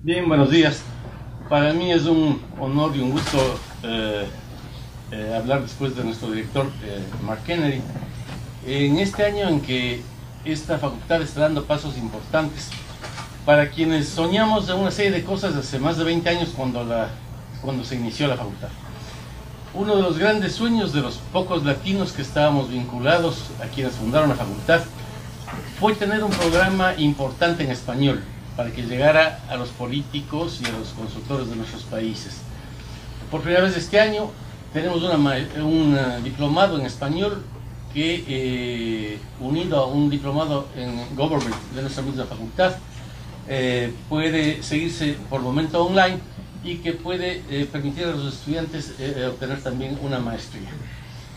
Bien, buenos días. Para mí es un honor y un gusto hablar después de nuestro director, Mark Kennedy. En este año en que esta facultad está dando pasos importantes, para quienes soñamos de una serie de cosas hace más de 20 años cuando se inició la facultad. Uno de los grandes sueños de los pocos latinos que estábamos vinculados a quienes fundaron la facultad fue tener un programa importante en español para que llegara a los políticos y a los consultores de nuestros países. Por primera vez este año tenemos un diplomado en español que, unido a un diplomado en Government de nuestra misma facultad, puede seguirse por el momento online y que puede permitir a los estudiantes obtener también una maestría.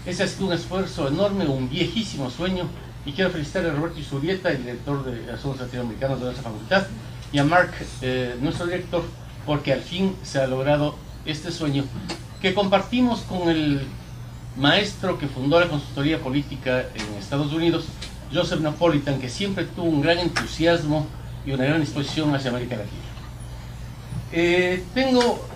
Ese ha sido un esfuerzo enorme, un viejísimo sueño, y quiero felicitar a Roberto Isurieta, el director de Asuntos Latinoamericanos de nuestra facultad, y a Mark, nuestro director, porque al fin se ha logrado este sueño que compartimos con el maestro que fundó la consultoría política en Estados Unidos, Joseph Napolitan, que siempre tuvo un gran entusiasmo y una gran disposición hacia América Latina. Tengo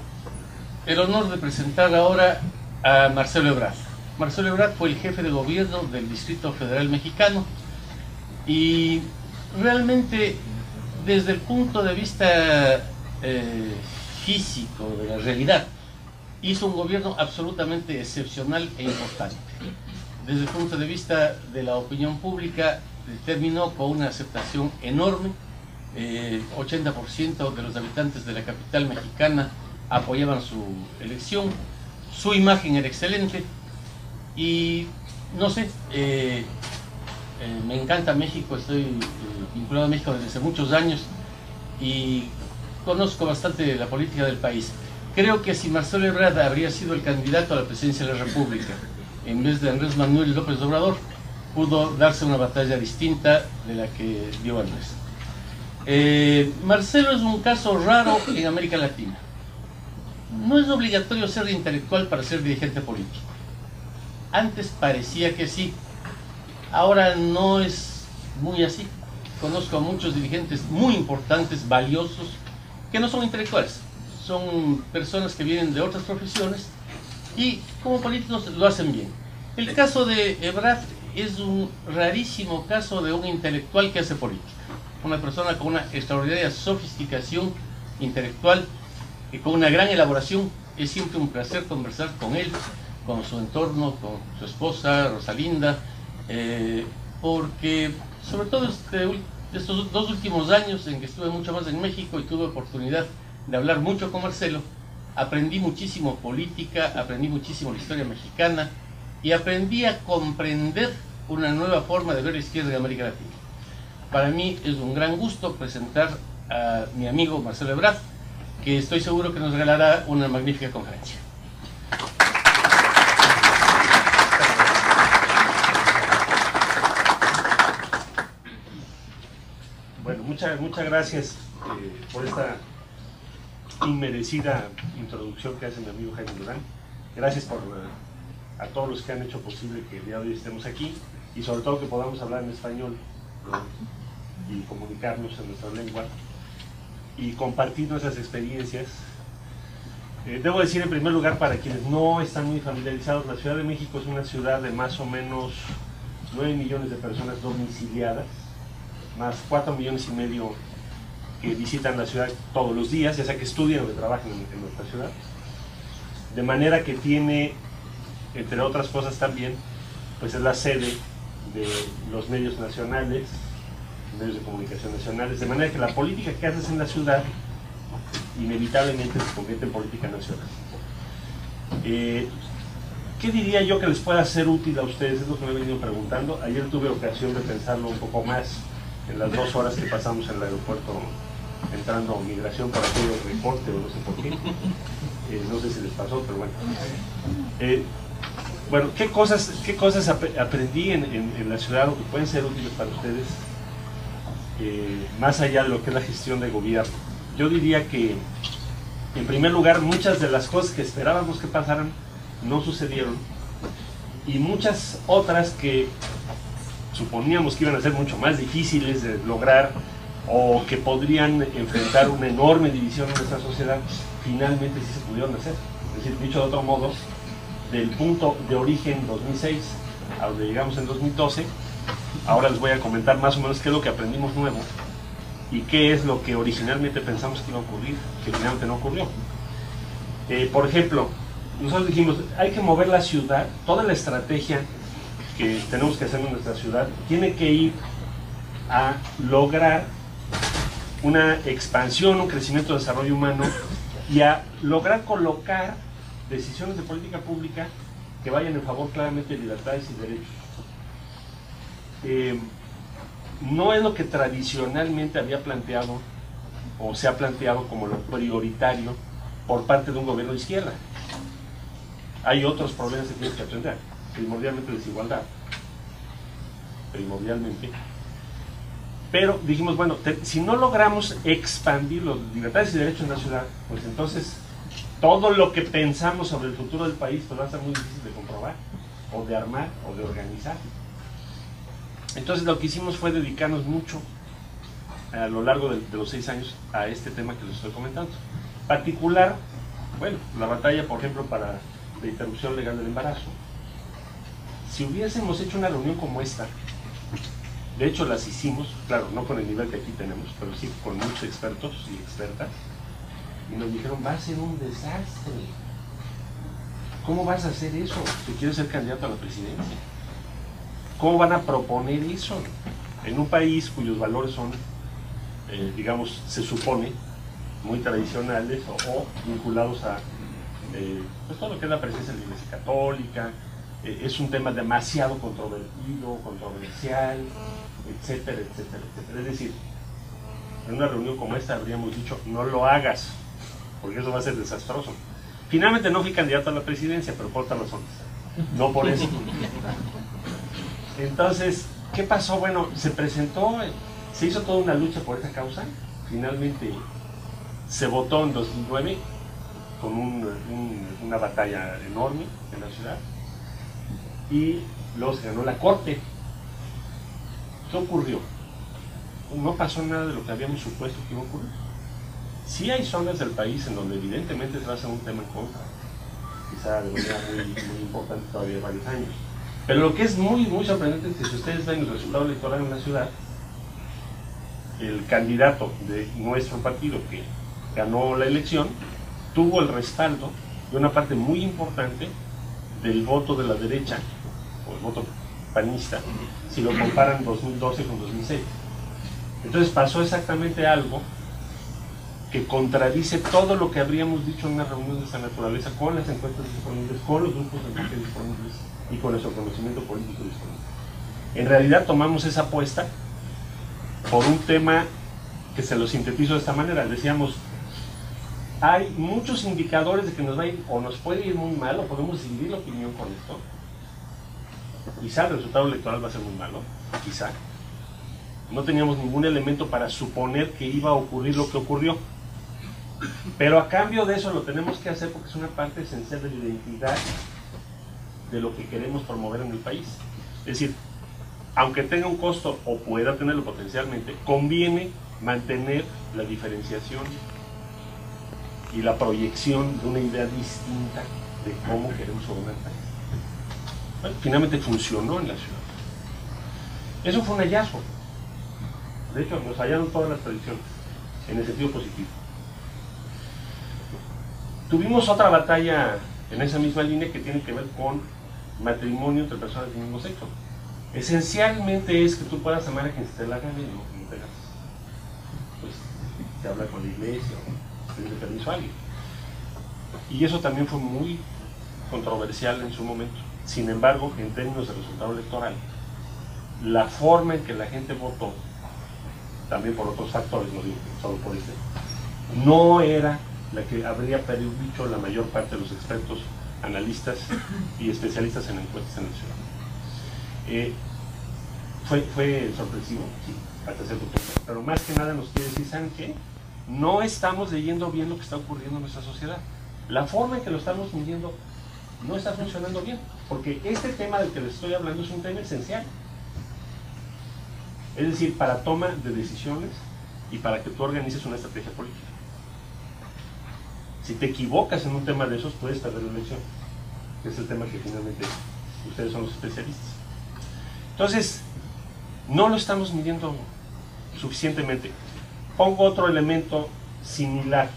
el honor de presentar ahora a Marcelo Ebrard. Marcelo Ebrard fue el jefe de gobierno del Distrito Federal Mexicano y realmente desde el punto de vista físico de la realidad hizo un gobierno absolutamente excepcional e importante. Desde el punto de vista de la opinión pública terminó con una aceptación enorme. 80% de los habitantes de la capital mexicana apoyaban su elección, su imagen era excelente y no sé, me encanta México, estoy vinculado a México desde hace muchos años y conozco bastante la política del país. Creo que si Marcelo Ebrard habría sido el candidato a la presidencia de la República en vez de Andrés Manuel López Obrador, pudo darse una batalla distinta de la que dio Andrés. Marcelo es un caso raro en América Latina. No es obligatorio ser intelectual para ser dirigente político. Antes parecía que sí, ahora no es muy así. Conozco a muchos dirigentes muy importantes, valiosos, que no son intelectuales, son personas que vienen de otras profesiones y como políticos lo hacen bien. El caso de Ebrard es un rarísimo caso de un intelectual que hace política, una persona con una extraordinaria sofisticación intelectual y con una gran elaboración. Es siempre un placer conversar con él, con su entorno, con su esposa Rosalinda, porque sobre todo estos 2 últimos años en que estuve mucho más en México y tuve oportunidad de hablar mucho con Marcelo, aprendí muchísimo política, aprendí muchísimo la historia mexicana y aprendí a comprender una nueva forma de ver la izquierda en América Latina. Para mí es un gran gusto presentar a mi amigo Marcelo Ebrard, que estoy seguro que nos regalará una magnífica conferencia. Bueno, muchas gracias por esta inmerecida introducción que hace mi amigo Jaime Durán. Gracias a todos los que han hecho posible que el día de hoy estemos aquí y sobre todo que podamos hablar en español, ¿no? Y comunicarnos en nuestra lengua y compartir nuestras experiencias. Debo decir en primer lugar, para quienes no están muy familiarizados, la Ciudad de México es una ciudad de más o menos 9 millones de personas domiciliadas, más 4,5 millones que visitan la ciudad todos los días, ya sea que estudian o que trabajan en nuestra ciudad. De manera que tiene, entre otras cosas también, pues es la sede de los medios nacionales, medios de comunicación nacionales, de manera que la política que haces en la ciudad inevitablemente se convierte en política nacional. ¿Qué diría yo que les pueda ser útil a ustedes? Es lo que me he venido preguntando. Ayer tuve ocasión de pensarlo un poco más en las 2 horas que pasamos en el aeropuerto entrando a migración para hacer el reporte o no sé por qué. No sé si les pasó, pero bueno. Bueno, ¿qué cosas aprendí en la ciudad o que pueden ser útiles para ustedes? Más allá de lo que es la gestión de gobierno. Yo diría que, en primer lugar, muchas de las cosas que esperábamos que pasaran no sucedieron y muchas otras que suponíamos que iban a ser mucho más difíciles de lograr o que podrían enfrentar una enorme división en nuestra sociedad, finalmente sí se pudieron hacer. Es decir, dicho de otro modo, del punto de origen 2006 a donde llegamos en 2012, ahora les voy a comentar más o menos qué es lo que aprendimos nuevo y qué es lo que originalmente pensamos que iba a ocurrir, que finalmente no ocurrió. Por ejemplo, nosotros dijimos, hay que mover la ciudad, toda la estrategia que tenemos que hacer en nuestra ciudad tiene que ir a lograr una expansión, un crecimiento, desarrollo humano y a lograr colocar decisiones de política pública que vayan en favor claramente de libertades y derechos. No es lo que tradicionalmente había planteado o se ha planteado como lo prioritario por parte de un gobierno de izquierda. Hay otros problemas que tienes que atender, primordialmente desigualdad, primordialmente. Pero dijimos, bueno, si no logramos expandir las libertades y derechos en la ciudad, pues entonces todo lo que pensamos sobre el futuro del país pues va a ser muy difícil de comprobar, o de armar, o de organizar. Entonces lo que hicimos fue dedicarnos mucho a lo largo de los 6 años a este tema que les estoy comentando. Particular, bueno, la batalla, por ejemplo, para la interrupción legal del embarazo. Si hubiésemos hecho una reunión como esta, de hecho las hicimos, claro, no con el nivel que aquí tenemos, pero sí con muchos expertos y expertas, y nos dijeron, va a ser un desastre. ¿Cómo vas a hacer eso si quieres ser candidato a la presidencia? ¿Cómo van a proponer eso en un país cuyos valores son, digamos, se supone, muy tradicionales o vinculados a pues todo lo que es la presencia de la Iglesia Católica? Es un tema demasiado controvertido, controversial, etcétera, etcétera, etcétera. Es decir, en una reunión como esta habríamos dicho, no lo hagas, porque eso va a ser desastroso. Finalmente no fui candidato a la presidencia, pero por otras razones, no por eso. Entonces, ¿qué pasó? Bueno, se presentó, se hizo toda una lucha por esa causa, finalmente se votó en 2009 con una batalla enorme en la ciudad, y luego se ganó la corte. ¿Qué ocurrió? No pasó nada de lo que habíamos supuesto que iba a ocurrir. Sí hay zonas del país en donde evidentemente se va a hacer un tema en contra, quizá de manera muy importante todavía de varios años. Pero lo que es muy sorprendente es que si ustedes ven el resultado electoral en la ciudad, el candidato de nuestro partido que ganó la elección tuvo el respaldo de una parte muy importante del voto de la derecha, o el voto panista, si lo comparan 2012 con 2006. Entonces pasó exactamente algo que contradice todo lo que habríamos dicho en una reunión de esta naturaleza, con las encuestas disponibles, con los grupos de enfoque disponibles y con nuestro conocimiento político disponible. En realidad tomamos esa apuesta por un tema que se lo sintetizo de esta manera. Decíamos, hay muchos indicadores de que nos va a ir, o nos puede ir muy mal, o podemos dividir la opinión con esto. Quizá el resultado electoral va a ser muy malo, quizá. No teníamos ningún elemento para suponer que iba a ocurrir lo que ocurrió. Pero a cambio de eso lo tenemos que hacer porque es una parte esencial de la identidad de lo que queremos promover en el país. Es decir, aunque tenga un costo o pueda tenerlo potencialmente, conviene mantener la diferenciación y la proyección de una idea distinta de cómo queremos gobernar el país. Bueno, finalmente funcionó en la ciudad. Eso fue un hallazgo. De hecho, nos hallaron todas las predicciones en el sentido positivo. Tuvimos otra batalla en esa misma línea que tiene que ver con matrimonio entre personas del mismo sexo. Esencialmente es que tú puedas amar a quien se te la gane y no tengas, pues, se habla con la iglesia o pedirle permiso a alguien. Y eso también fue muy controversial en su momento. Sin embargo, en términos de resultado electoral, la forma en que la gente votó, también por otros factores, no digo solo por este, no era la que habría dicho la mayor parte de los expertos, analistas y especialistas en encuestas en la ciudad. Fue sorpresivo, sí, hasta cierto punto, pero más que nada nos quiere decir, ¿saben qué? No estamos leyendo bien lo que está ocurriendo en nuestra sociedad. La forma en que lo estamos midiendo no está funcionando bien, porque este tema del que les estoy hablando es un tema esencial. Es decir, para toma de decisiones y para que tú organices una estrategia política. Si te equivocas en un tema de esos, puedes perder la elección, que es el tema que finalmente ustedes son los especialistas. Entonces, no lo estamos midiendo suficientemente. Pongo otro elemento similar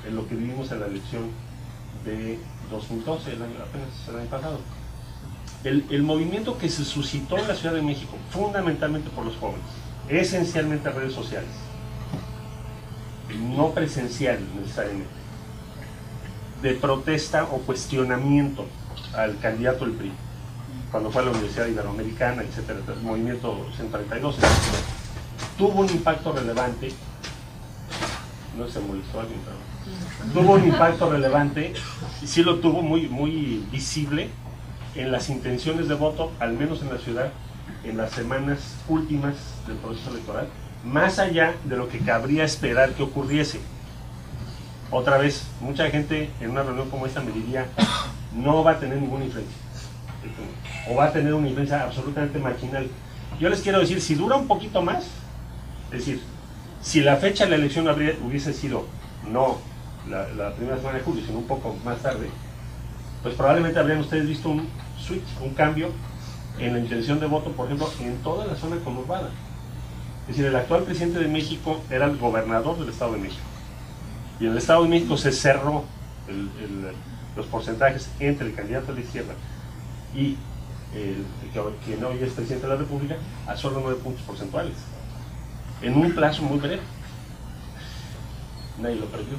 en lo que vivimos en la elección de 2012, apenas el año pasado. El movimiento que se suscitó en la Ciudad de México, fundamentalmente por los jóvenes, esencialmente redes sociales, no presencial necesariamente, de protesta o cuestionamiento al candidato del PRI, cuando fue a la Universidad Iberoamericana, etcétera, el movimiento 132, tuvo un impacto relevante. No se molestó alguien, pero tuvo un impacto relevante, y sí lo tuvo muy visible en las intenciones de voto, al menos en la ciudad, en las semanas últimas del proceso electoral, más allá de lo que cabría esperar que ocurriese. Otra vez, mucha gente en una reunión como esta me diría, no va a tener ninguna influencia, o va a tener una influencia absolutamente marginal. Yo les quiero decir, si dura un poquito más, es decir, si la fecha de la elección hubiese sido no la primera semana de julio, sino un poco más tarde, pues probablemente habrían ustedes visto un switch, un cambio en la intención de voto, por ejemplo, en toda la zona conurbada. Es decir, el actual presidente de México era el gobernador del Estado de México. Y en el Estado de México se cerró los porcentajes entre el candidato de la izquierda y quien hoy es presidente de la República a solo 9 puntos porcentuales, en un plazo muy breve. Nadie lo perdió.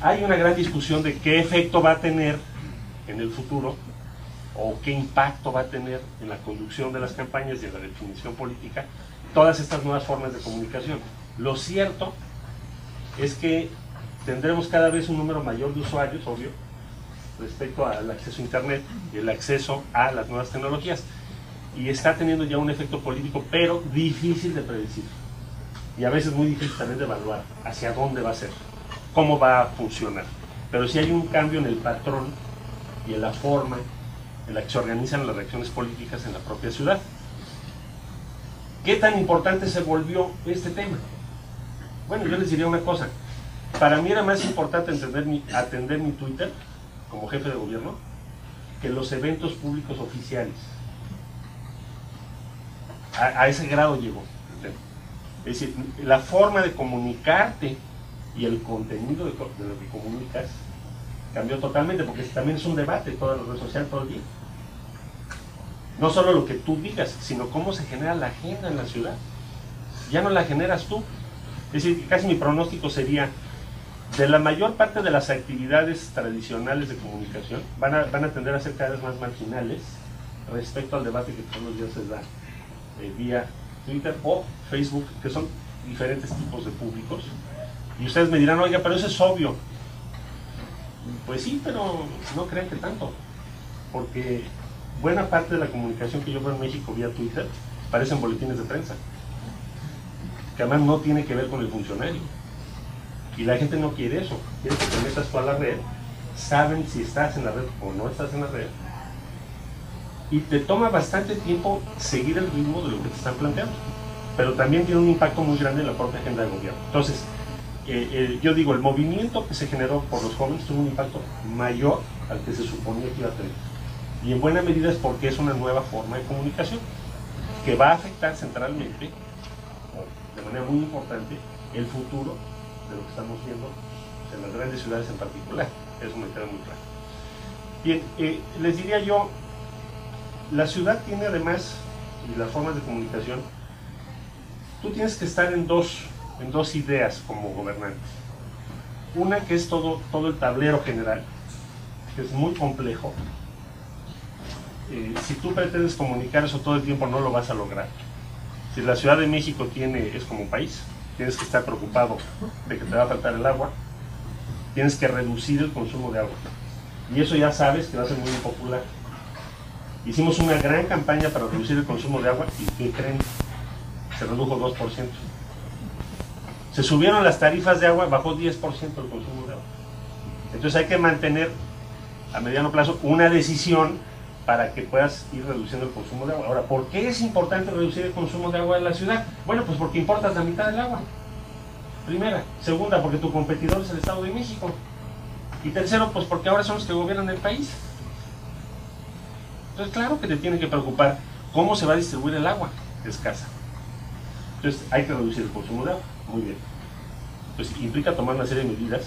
Hay una gran discusión de qué efecto va a tener en el futuro o qué impacto va a tener en la conducción de las campañas y en la definición política todas estas nuevas formas de comunicación. Lo cierto es que tendremos cada vez un número mayor de usuarios, obvio, respecto al acceso a Internet y el acceso a las nuevas tecnologías, y está teniendo ya un efecto político, pero difícil de predecir, y a veces muy difícil también de evaluar hacia dónde va a ser, cómo va a funcionar. Pero sí hay un cambio en el patrón y en la forma en la que se organizan las reacciones políticas en la propia ciudad. ¿Qué tan importante se volvió este tema? Bueno, yo les diría una cosa. Para mí era más importante atender mi Twitter como jefe de gobierno que los eventos públicos oficiales. A ese grado llegó. Es decir, la forma de comunicarte y el contenido de lo que comunicas cambió totalmente, porque también es un debate toda la red social todo el día. No solo lo que tú digas, sino cómo se genera la agenda en la ciudad. Ya no la generas tú. Es decir, casi mi pronóstico sería, de la mayor parte de las actividades tradicionales de comunicación van a tender a ser cada vez más marginales respecto al debate que todos los días se da vía Twitter o Facebook, que son diferentes tipos de públicos. Y ustedes me dirán, oiga, pero eso es obvio. Pues sí, pero no crean que tanto, porque buena parte de la comunicación que yo veo en México vía Twitter parecen boletines de prensa, que además no tiene que ver con el funcionario. Y la gente no quiere eso, quiere que te metas tú a la red, saben si estás en la red o no estás en la red, y te toma bastante tiempo seguir el ritmo de lo que te están planteando, pero también tiene un impacto muy grande en la propia agenda de gobierno. Entonces, yo digo, el movimiento que se generó por los jóvenes tuvo un impacto mayor al que se suponía que iba a tener, y en buena medida es porque es una nueva forma de comunicación que va a afectar centralmente, de manera muy importante, el futuro de lo que estamos viendo en las grandes ciudades en particular. Eso me queda muy claro. Bien, les diría yo, la ciudad tiene además, y las formas de comunicación, tú tienes que estar en dos ideas como gobernante. Una que es todo el tablero general, que es muy complejo. Si tú pretendes comunicar eso todo el tiempo, no lo vas a lograr. Si la Ciudad de México es como un país, tienes que estar preocupado de que te va a faltar el agua, tienes que reducir el consumo de agua, y eso ya sabes que va a ser muy impopular. Hicimos una gran campaña para reducir el consumo de agua, y ¿qué creen? Se redujo 2%. Se subieron las tarifas de agua, bajó 10% el consumo de agua. Entonces hay que mantener a mediano plazo una decisión para que puedas ir reduciendo el consumo de agua. Ahora, ¿por qué es importante reducir el consumo de agua en la ciudad? Bueno, pues porque importas la mitad del agua. Primera. Segunda, porque tu competidor es el Estado de México. Y tercero, pues porque ahora son los que gobiernan el país. Entonces, claro que te tiene que preocupar cómo se va a distribuir el agua escasa. Entonces, hay que reducir el consumo de agua. Muy bien. Entonces, implica tomar una serie de medidas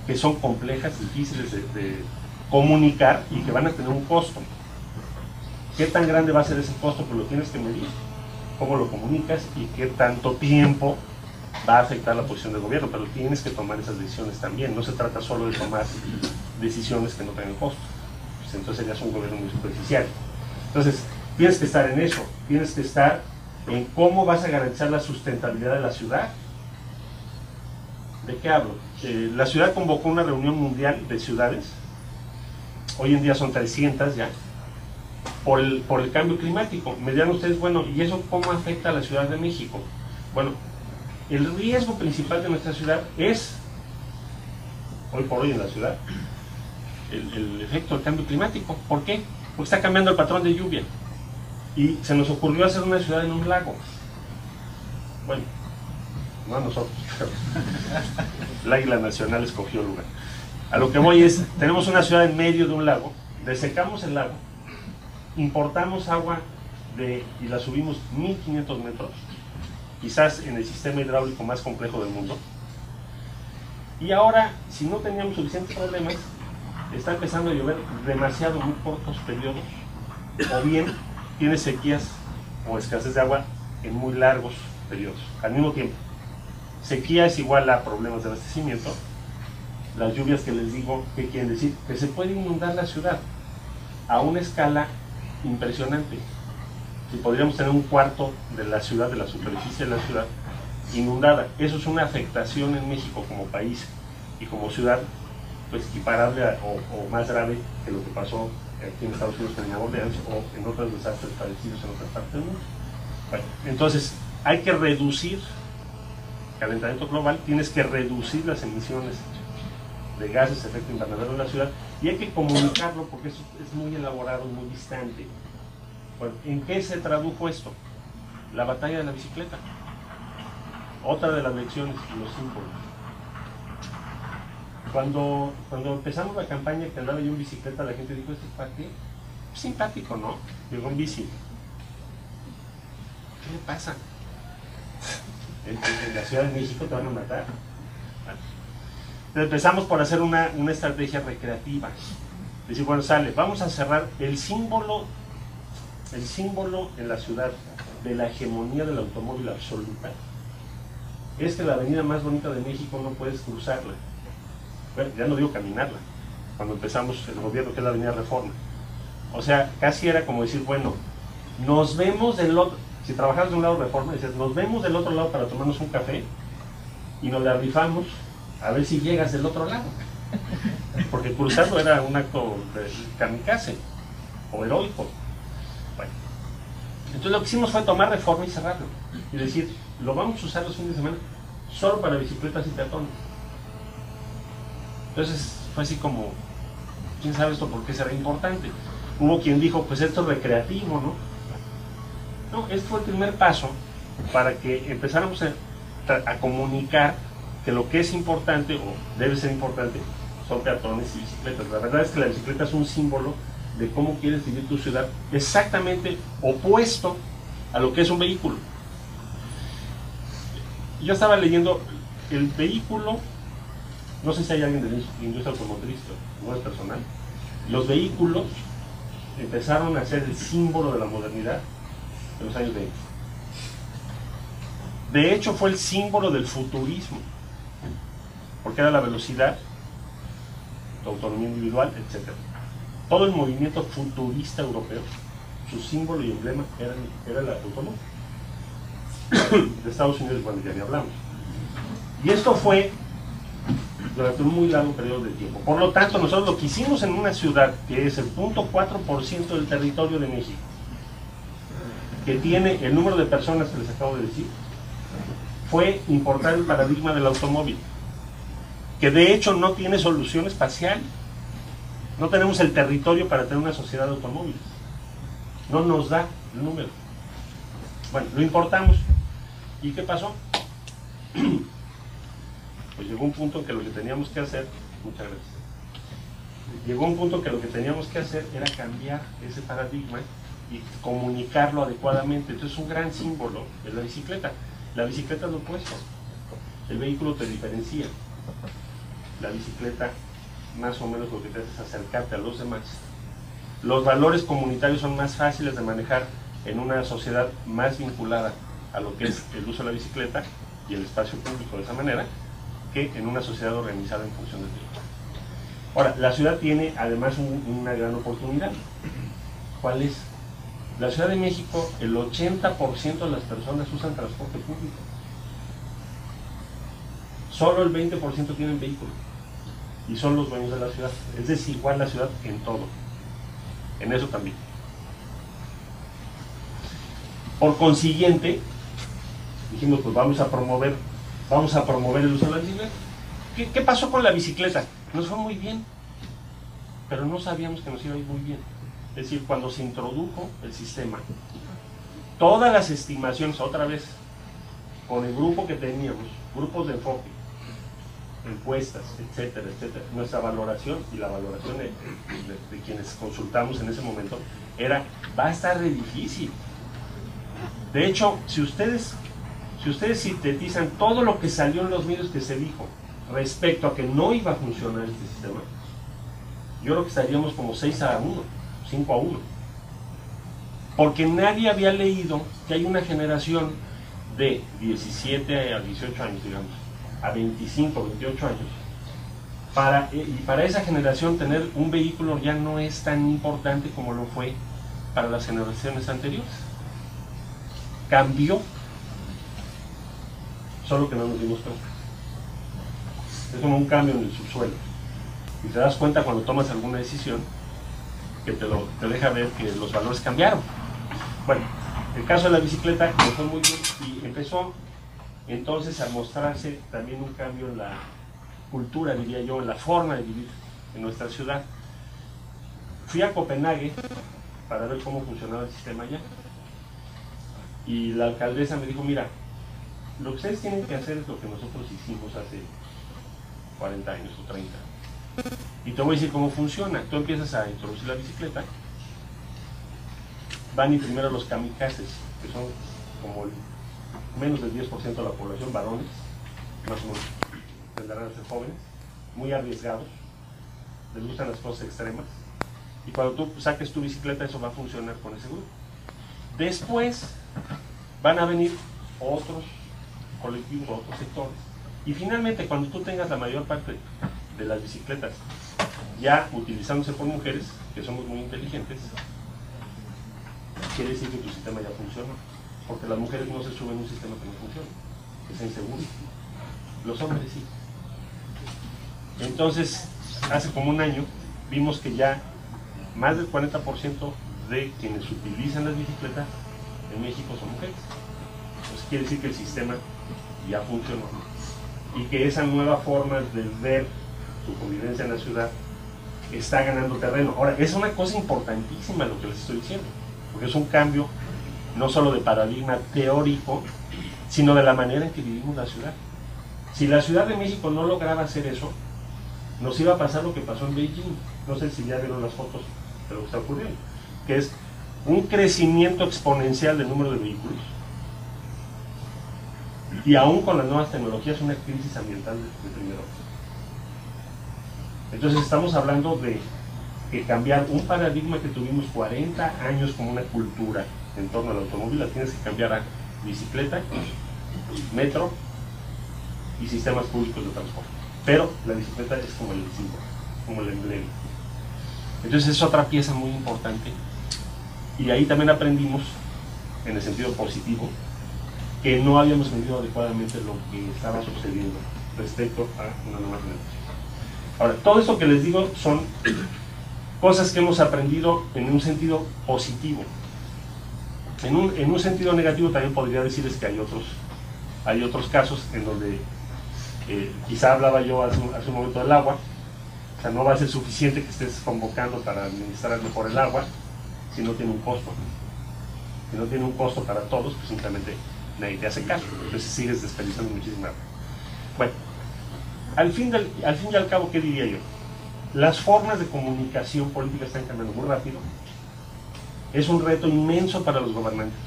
que son complejas, difíciles de comunicar y que van a tener un costo. ¿Qué tan grande va a ser ese costo? Pues lo tienes que medir. ¿Cómo lo comunicas? Y qué tanto tiempo va a afectar la posición del gobierno. Pero tienes que tomar esas decisiones también. No se trata solo de tomar decisiones que no tengan costo. Pues entonces ya es un gobierno muy superficial. Entonces, tienes que estar en eso. Tienes que estar en cómo vas a garantizar la sustentabilidad de la ciudad. ¿De qué hablo? La ciudad convocó una reunión mundial de ciudades. Hoy en día son 300 ya. Por el cambio climático. Me dirán ustedes, bueno, ¿y eso cómo afecta a la Ciudad de México? Bueno, el riesgo principal de nuestra ciudad es, hoy por hoy en la ciudad, el efecto del cambio climático. ¿Por qué? Porque está cambiando el patrón de lluvia. Y se nos ocurrió hacer una ciudad en un lago. Bueno, no a nosotros, pero el Águila Nacional escogió el lugar. A lo que voy es, tenemos una ciudad en medio de un lago, desecamos el lago, importamos agua y la subimos 1500 metros, quizás en el sistema hidráulico más complejo del mundo. Y ahora, si no teníamos suficientes problemas, está empezando a llover demasiado muy cortos periodos, o bien tiene sequías o escasez de agua en muy largos periodos, al mismo tiempo. Sequía es igual a problemas de abastecimiento. Las lluvias que les digo, ¿qué quieren decir? Que se puede inundar la ciudad a una escala impresionante. Si podríamos tener un cuarto de la ciudad, de la superficie de la ciudad, inundada. Eso es una afectación en México como país y como ciudad, pues equiparable o más grave que lo que pasó aquí en Estados Unidos con Nueva Orleans o en otros desastres parecidos en otras partes del mundo. Bueno, entonces, hay que reducir calentamiento global, tienes que reducir las emisiones de gases de efecto invernadero en la ciudad y hay que comunicarlo porque eso es muy elaborado, muy distante. Bueno, ¿en qué se tradujo esto? La batalla de la bicicleta. Otra de las lecciones, los símbolos. Cuando empezamos la campaña que andaba yo en bicicleta, la gente dijo, ¿esto es para qué? Es simpático, ¿no? Llegó en bici. ¿Qué le pasa? En la Ciudad de México te van a matar. Empezamos por hacer una estrategia recreativa. Decir, bueno, sale, vamos a cerrar el símbolo en la ciudad de la hegemonía del automóvil absoluta. Es que la avenida más bonita de México no puedes cruzarla. Bueno, ya no digo caminarla. Cuando empezamos el gobierno, que es la avenida Reforma. O sea, casi era como decir, bueno, nos vemos del otro. Si trabajabas de un lado Reforma, dices, nos vemos del otro lado para tomarnos un café y nos la rifamos a ver si llegas del otro lado. Porque cruzarlo era un acto de kamikaze o heroico. Bueno, entonces lo que hicimos fue tomar Reforma y cerrarlo. Y decir, lo vamos a usar los fines de semana solo para bicicletas y peatones. Entonces fue así como, ¿quién sabe esto por qué será importante? Hubo quien dijo, pues esto es recreativo, ¿no? No, este fue el primer paso para que empezáramos a comunicar que lo que es importante, o debe ser importante, son peatones y bicicletas. La verdad es que la bicicleta es un símbolo de cómo quieres vivir tu ciudad, exactamente opuesto a lo que es un vehículo. Yo estaba leyendo, el vehículo, no sé si hay alguien de la industria automotriz, no es personal, los vehículos empezaron a ser el símbolo de la modernidad en los años 20. De hecho, fue el símbolo del futurismo, porque era la velocidad, la autonomía individual, etc. Todo el movimiento futurista europeo, su símbolo y emblema era el automóvil. De Estados Unidos, bueno, ya ni hablamos. Y esto fue durante un muy largo periodo de tiempo. Por lo tanto, nosotros lo que hicimos en una ciudad que es el 0.4% del territorio de México, que tiene el número de personas que les acabo de decir, fue importar el paradigma del automóvil, que de hecho no tiene solución espacial. No tenemos el territorio para tener una sociedad de automóviles. No nos da el número. Bueno, lo importamos. ¿Y qué pasó? pues llegó un punto en que lo que teníamos que hacer, muchas gracias, llegó un punto en que lo que teníamos que hacer era cambiar ese paradigma y comunicarlo adecuadamente. Entonces un gran símbolo es la bicicleta. La bicicleta es lo opuesto. El vehículo te diferencia. La bicicleta más o menos lo que te hace es acercarte a los demás. Los valores comunitarios son más fáciles de manejar en una sociedad más vinculada a lo que es el uso de la bicicleta y el espacio público de esa manera, que en una sociedad organizada en función del vehículo. Ahora, la ciudad tiene además una gran oportunidad. ¿Cuál es? La Ciudad de México, el 80% de las personas usan transporte público. Solo el 20% tienen vehículo. Y son los dueños de la ciudad. Es desigual la ciudad en todo. En eso también. Por consiguiente, dijimos, pues vamos a promover el uso de la bicicleta. ¿Qué pasó con la bicicleta? Nos fue muy bien, pero no sabíamos que nos iba a ir muy bien. Es decir, cuando se introdujo el sistema, todas las estimaciones, otra vez, con el grupo que teníamos, grupos de enfoque, encuestas, etcétera, etcétera, nuestra valoración y la valoración de quienes consultamos en ese momento era, va a estar de difícil. De hecho, si ustedes sintetizan todo lo que salió en los medios que se dijo respecto a que no iba a funcionar este sistema, yo creo que estaríamos como 6-1, 5-1. Porque nadie había leído que hay una generación de 17 a 18 años, digamos, a 25, 28 años, y para esa generación tener un vehículo ya no es tan importante como lo fue para las generaciones anteriores. Cambió, solo que no nos dimos cuenta. Es como un cambio en el subsuelo. Y te das cuenta cuando tomas alguna decisión que te deja ver que los valores cambiaron. Bueno, el caso de la bicicleta me fue muy bien y empezó entonces a mostrarse también un cambio en la cultura, diría yo, en la forma de vivir en nuestra ciudad. Fui a Copenhague para ver cómo funcionaba el sistema allá. Y la alcaldesa me dijo, mira, lo que ustedes tienen que hacer es lo que nosotros hicimos hace 40 años o 30. Y te voy a decir cómo funciona. Tú empiezas a introducir la bicicleta, van y primero los kamikazes, que son como el menos del 10% de la población, varones, más o menos tendrán a ser jóvenes, muy arriesgados, les gustan las cosas extremas, y cuando tú saques tu bicicleta eso va a funcionar con ese grupo. Después van a venir otros colectivos, otros sectores, y finalmente cuando tú tengas la mayor parte de las bicicletas ya utilizándose por mujeres, que somos muy inteligentes, quiere decir que tu sistema ya funciona, porque las mujeres no se suben a un sistema que no funciona, que es inseguro. Los hombres sí. Entonces, hace como un año vimos que ya más del 40% de quienes utilizan las bicicletas en México son mujeres. Entonces quiere decir que el sistema ya funcionó y que esa nueva forma de ver su convivencia en la ciudad está ganando terreno. Ahora, es una cosa importantísima lo que les estoy diciendo, porque es un cambio no solo de paradigma teórico, sino de la manera en que vivimos la ciudad. Si la Ciudad de México no lograba hacer eso, nos iba a pasar lo que pasó en Beijing. No sé si ya vieron las fotos de lo que está ocurriendo, que es un crecimiento exponencial del número de vehículos y aún con las nuevas tecnologías una crisis ambiental de primer orden. Entonces estamos hablando de que cambiar un paradigma que tuvimos 40 años como una cultura en torno al automóvil, la tienes que cambiar a bicicleta, metro y sistemas públicos de transporte. Pero la bicicleta es como el símbolo, como el emblema. Entonces es otra pieza muy importante. Y ahí también aprendimos, en el sentido positivo, que no habíamos medido adecuadamente lo que estaba sucediendo respecto a una nueva generación. Ahora, todo esto que les digo son cosas que hemos aprendido en un sentido positivo. En un sentido negativo también podría decirles que hay otros casos en donde quizá hablaba yo hace un momento del agua. O sea, no va a ser suficiente que estés convocando para administrar mejor el agua si no tiene un costo. Si no tiene un costo para todos, pues simplemente nadie te hace caso. Entonces sigues desperdiciando muchísima agua. Bueno, al fin y al cabo, ¿qué diría yo? Las formas de comunicación política están cambiando muy rápido. Es un reto inmenso para los gobernantes.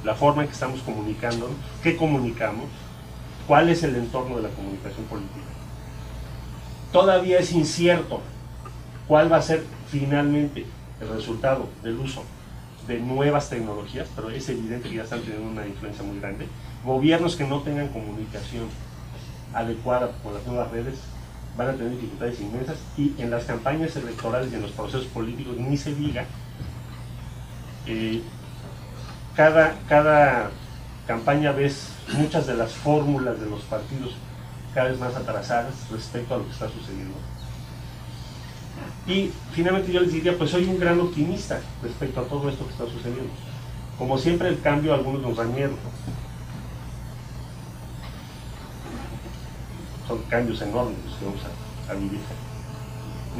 La forma en que estamos comunicando, qué comunicamos, cuál es el entorno de la comunicación política. Todavía es incierto cuál va a ser finalmente el resultado del uso de nuevas tecnologías, pero es evidente que ya están teniendo una influencia muy grande. Gobiernos que no tengan comunicación adecuada con las nuevas redes van a tener dificultades inmensas, y en las campañas electorales y en los procesos políticos ni se diga. Cada campaña ves muchas de las fórmulas de los partidos cada vez más atrasadas respecto a lo que está sucediendo. Y finalmente yo les diría, pues soy un gran optimista respecto a todo esto que está sucediendo. Como siempre, el cambio a algunos nos da miedo. Son cambios enormes los que vamos a vivir.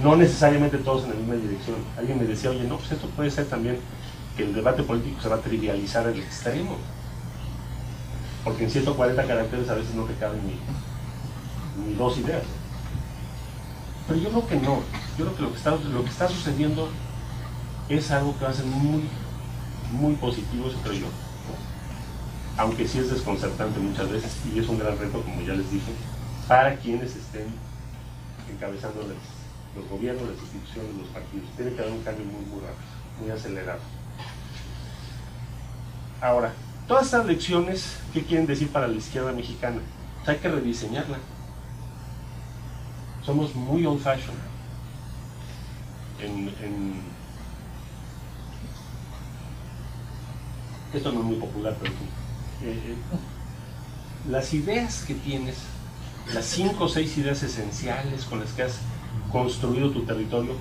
No necesariamente todos en la misma dirección. Alguien me decía, oye, no, pues esto puede ser también que el debate político se va a trivializar al extremo. Porque en 140 caracteres a veces no te caben ni dos ideas. Pero yo creo que no. Yo creo que lo que está sucediendo es algo que va a ser muy, muy positivo, eso creo yo. Aunque sí es desconcertante muchas veces, y es un gran reto, como ya les dije, para quienes estén encabezando los gobiernos, las instituciones, los partidos. Tiene que haber un cambio muy, muy rápido, muy acelerado. Ahora, todas estas lecciones, ¿qué quieren decir para la izquierda mexicana? Pues hay que rediseñarla. Somos muy old fashioned. Esto no es muy popular, pero las ideas que tienes, las 5 o 6 ideas esenciales con las que has construido tu territorio,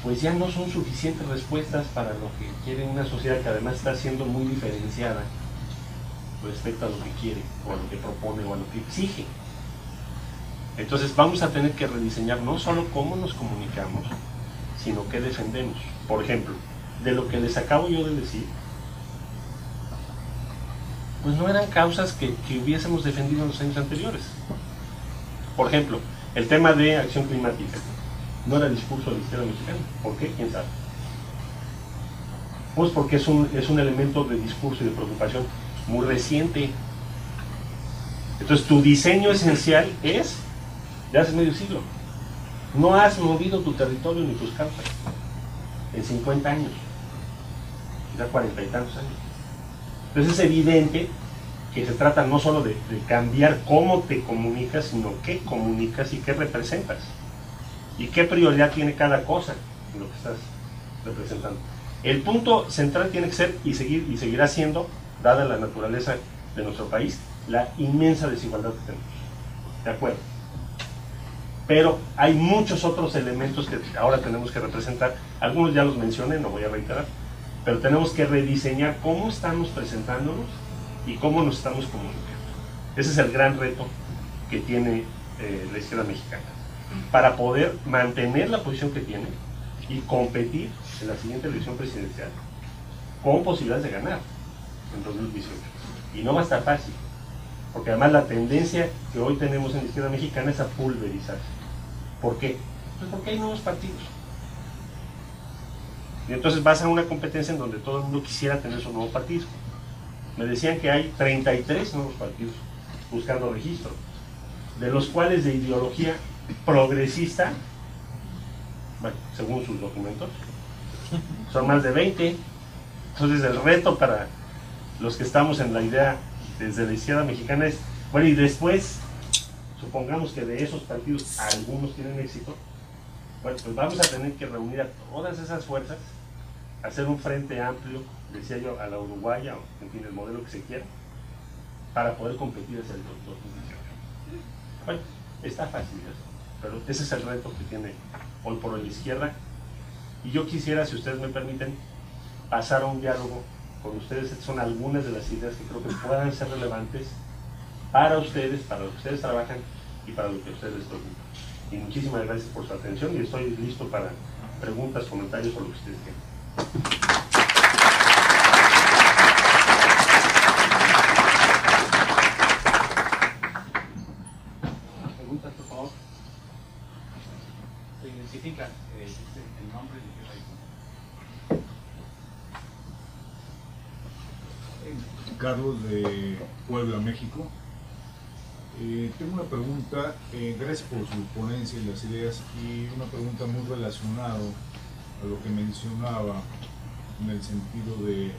pues ya no son suficientes respuestas para lo que quiere una sociedad que además está siendo muy diferenciada respecto a lo que quiere, o a lo que propone, o a lo que exige. Entonces vamos a tener que rediseñar no solo cómo nos comunicamos, sino qué defendemos. Por ejemplo, de lo que les acabo yo de decir, pues no eran causas que hubiésemos defendido en los años anteriores. Por ejemplo, el tema de acción climática no era discurso de la izquierda mexicana. ¿Por qué? ¿Quién sabe? Pues porque es un elemento de discurso y de preocupación muy reciente. Entonces tu diseño esencial es de hace medio siglo. No has movido tu territorio ni tus causas en 50 años, ya 40 y tantos años. Entonces es evidente que se trata no solo de cambiar cómo te comunicas, sino qué comunicas y qué representas. Y qué prioridad tiene cada cosa en lo que estás representando. El punto central tiene que ser, y seguirá siendo, dada la naturaleza de nuestro país, la inmensa desigualdad que tenemos. ¿De acuerdo? Pero hay muchos otros elementos que ahora tenemos que representar. Algunos ya los mencioné, no voy a reiterar, pero tenemos que rediseñar cómo estamos presentándonos y cómo nos estamos comunicando. Ese es el gran reto que tiene la izquierda mexicana, para poder mantener la posición que tiene y competir en la siguiente elección presidencial con posibilidades de ganar en 2018. Y no va a estar fácil, porque además la tendencia que hoy tenemos en la izquierda mexicana es a pulverizarse. ¿Por qué? Pues porque hay nuevos partidos. Y entonces vas a una competencia en donde todo el mundo quisiera tener su nuevo partido. Me decían que hay 33 nuevos partidos buscando registro, de los cuales de ideología progresista, bueno, según sus documentos, son más de 20. Entonces el reto para los que estamos en la idea desde la izquierda mexicana es, bueno, y después, supongamos que de esos partidos algunos tienen éxito, bueno, pues vamos a tener que reunir a todas esas fuerzas, hacer un frente amplio, decía yo, a la uruguaya, o en fin, el modelo que se quiera, para poder competir hacia el 2018. Bueno, está fácil eso, pero ese es el reto que tiene hoy por hoy la izquierda. Y yo quisiera, si ustedes me permiten, pasar a un diálogo con ustedes. Estas son algunas de las ideas que creo que puedan ser relevantes para ustedes, para lo que ustedes trabajan y para lo que a ustedes les preocupa. Y muchísimas gracias por su atención, y estoy listo para preguntas, comentarios o lo que ustedes quieran. favor. Se identifica el nombre y qué país. Carlos de Puebla, México. Tengo una pregunta, gracias por su ponencia y las ideas, y una pregunta muy relacionada a lo que mencionaba en el sentido de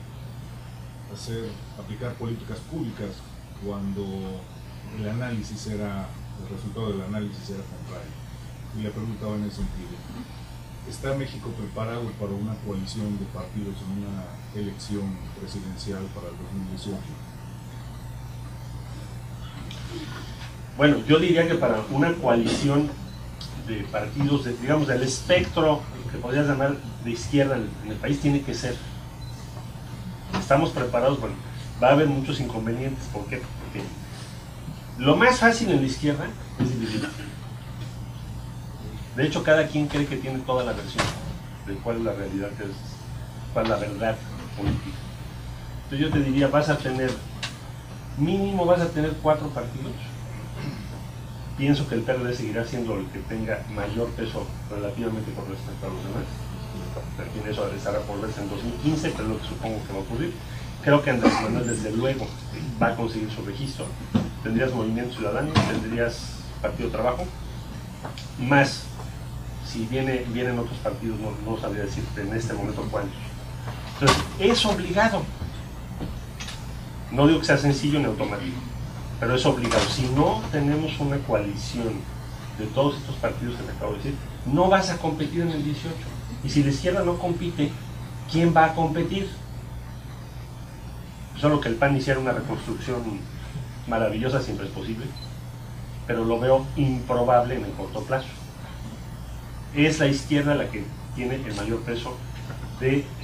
aplicar políticas públicas cuando el resultado del análisis era contrario. Y le preguntaba en ese sentido, ¿está México preparado para una coalición de partidos en una elección presidencial para el 2018? Bueno, yo diría que para una coalición de partidos, digamos, del espectro que podrías llamar de izquierda en el país, tiene que ser. Estamos preparados, bueno, va a haber muchos inconvenientes. ¿Por qué? Porque lo más fácil en la izquierda es dividir. De hecho, cada quien cree que tiene toda la versión de cuál es la realidad, cuál es la verdad política. Entonces yo te diría, mínimo vas a tener 4 partidos. Pienso que el PRD seguirá siendo el que tenga mayor peso relativamente con respecto a los demás. En eso estará por verse en 2015, pero es lo que supongo que va a ocurrir. Creo que Andrés Manuel desde luego va a conseguir su registro. Tendrías Movimiento Ciudadano, tendrías Partido Trabajo, más si vienen otros partidos, no sabría decirte en este momento cuántos. Entonces, es obligado. No digo que sea sencillo ni automático, pero es obligado. Si no tenemos una coalición de todos estos partidos que te acabo de decir, no vas a competir en el 18. Y si la izquierda no compite, ¿quién va a competir? Solo que el PAN hiciera una reconstrucción maravillosa siempre es posible, pero lo veo improbable en el corto plazo. Es la izquierda la que tiene el mayor peso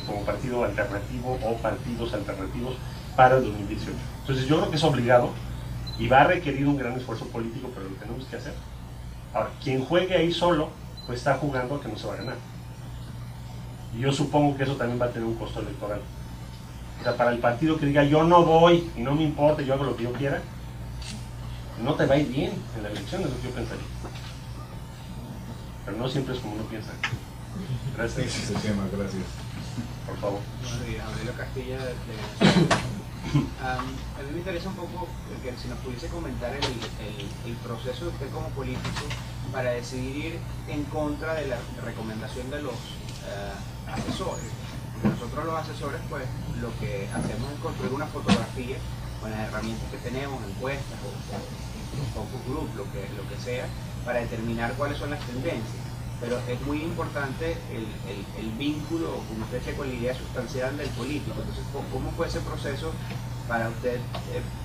como partido alternativo o partidos alternativos para el 2018. Entonces yo creo que es obligado y va a requerir un gran esfuerzo político, pero lo tenemos que hacer. Ahora, quien juegue ahí solo, pues está jugando a que no se va a ganar. Y yo supongo que eso también va a tener un costo electoral. O sea, para el partido que diga yo no voy y no me importa, yo hago lo que yo quiera, no te va a ir bien en la elección, es lo que yo pensaría. Pero no siempre es como uno piensa. Gracias. Ese es el tema, gracias. Por favor. Aurelio Castilla a mí me interesa un poco que si nos pudiese comentar el proceso de usted como político para decidir ir en contra de la recomendación de los asesores. Nosotros los asesores, pues, lo que hacemos es construir una fotografía con las herramientas que tenemos, encuestas o focus group, lo que sea, para determinar cuáles son las tendencias. Pero es muy importante el vínculo, como usted decía, con la idea sustancial del político. Entonces, ¿cómo fue ese proceso para usted,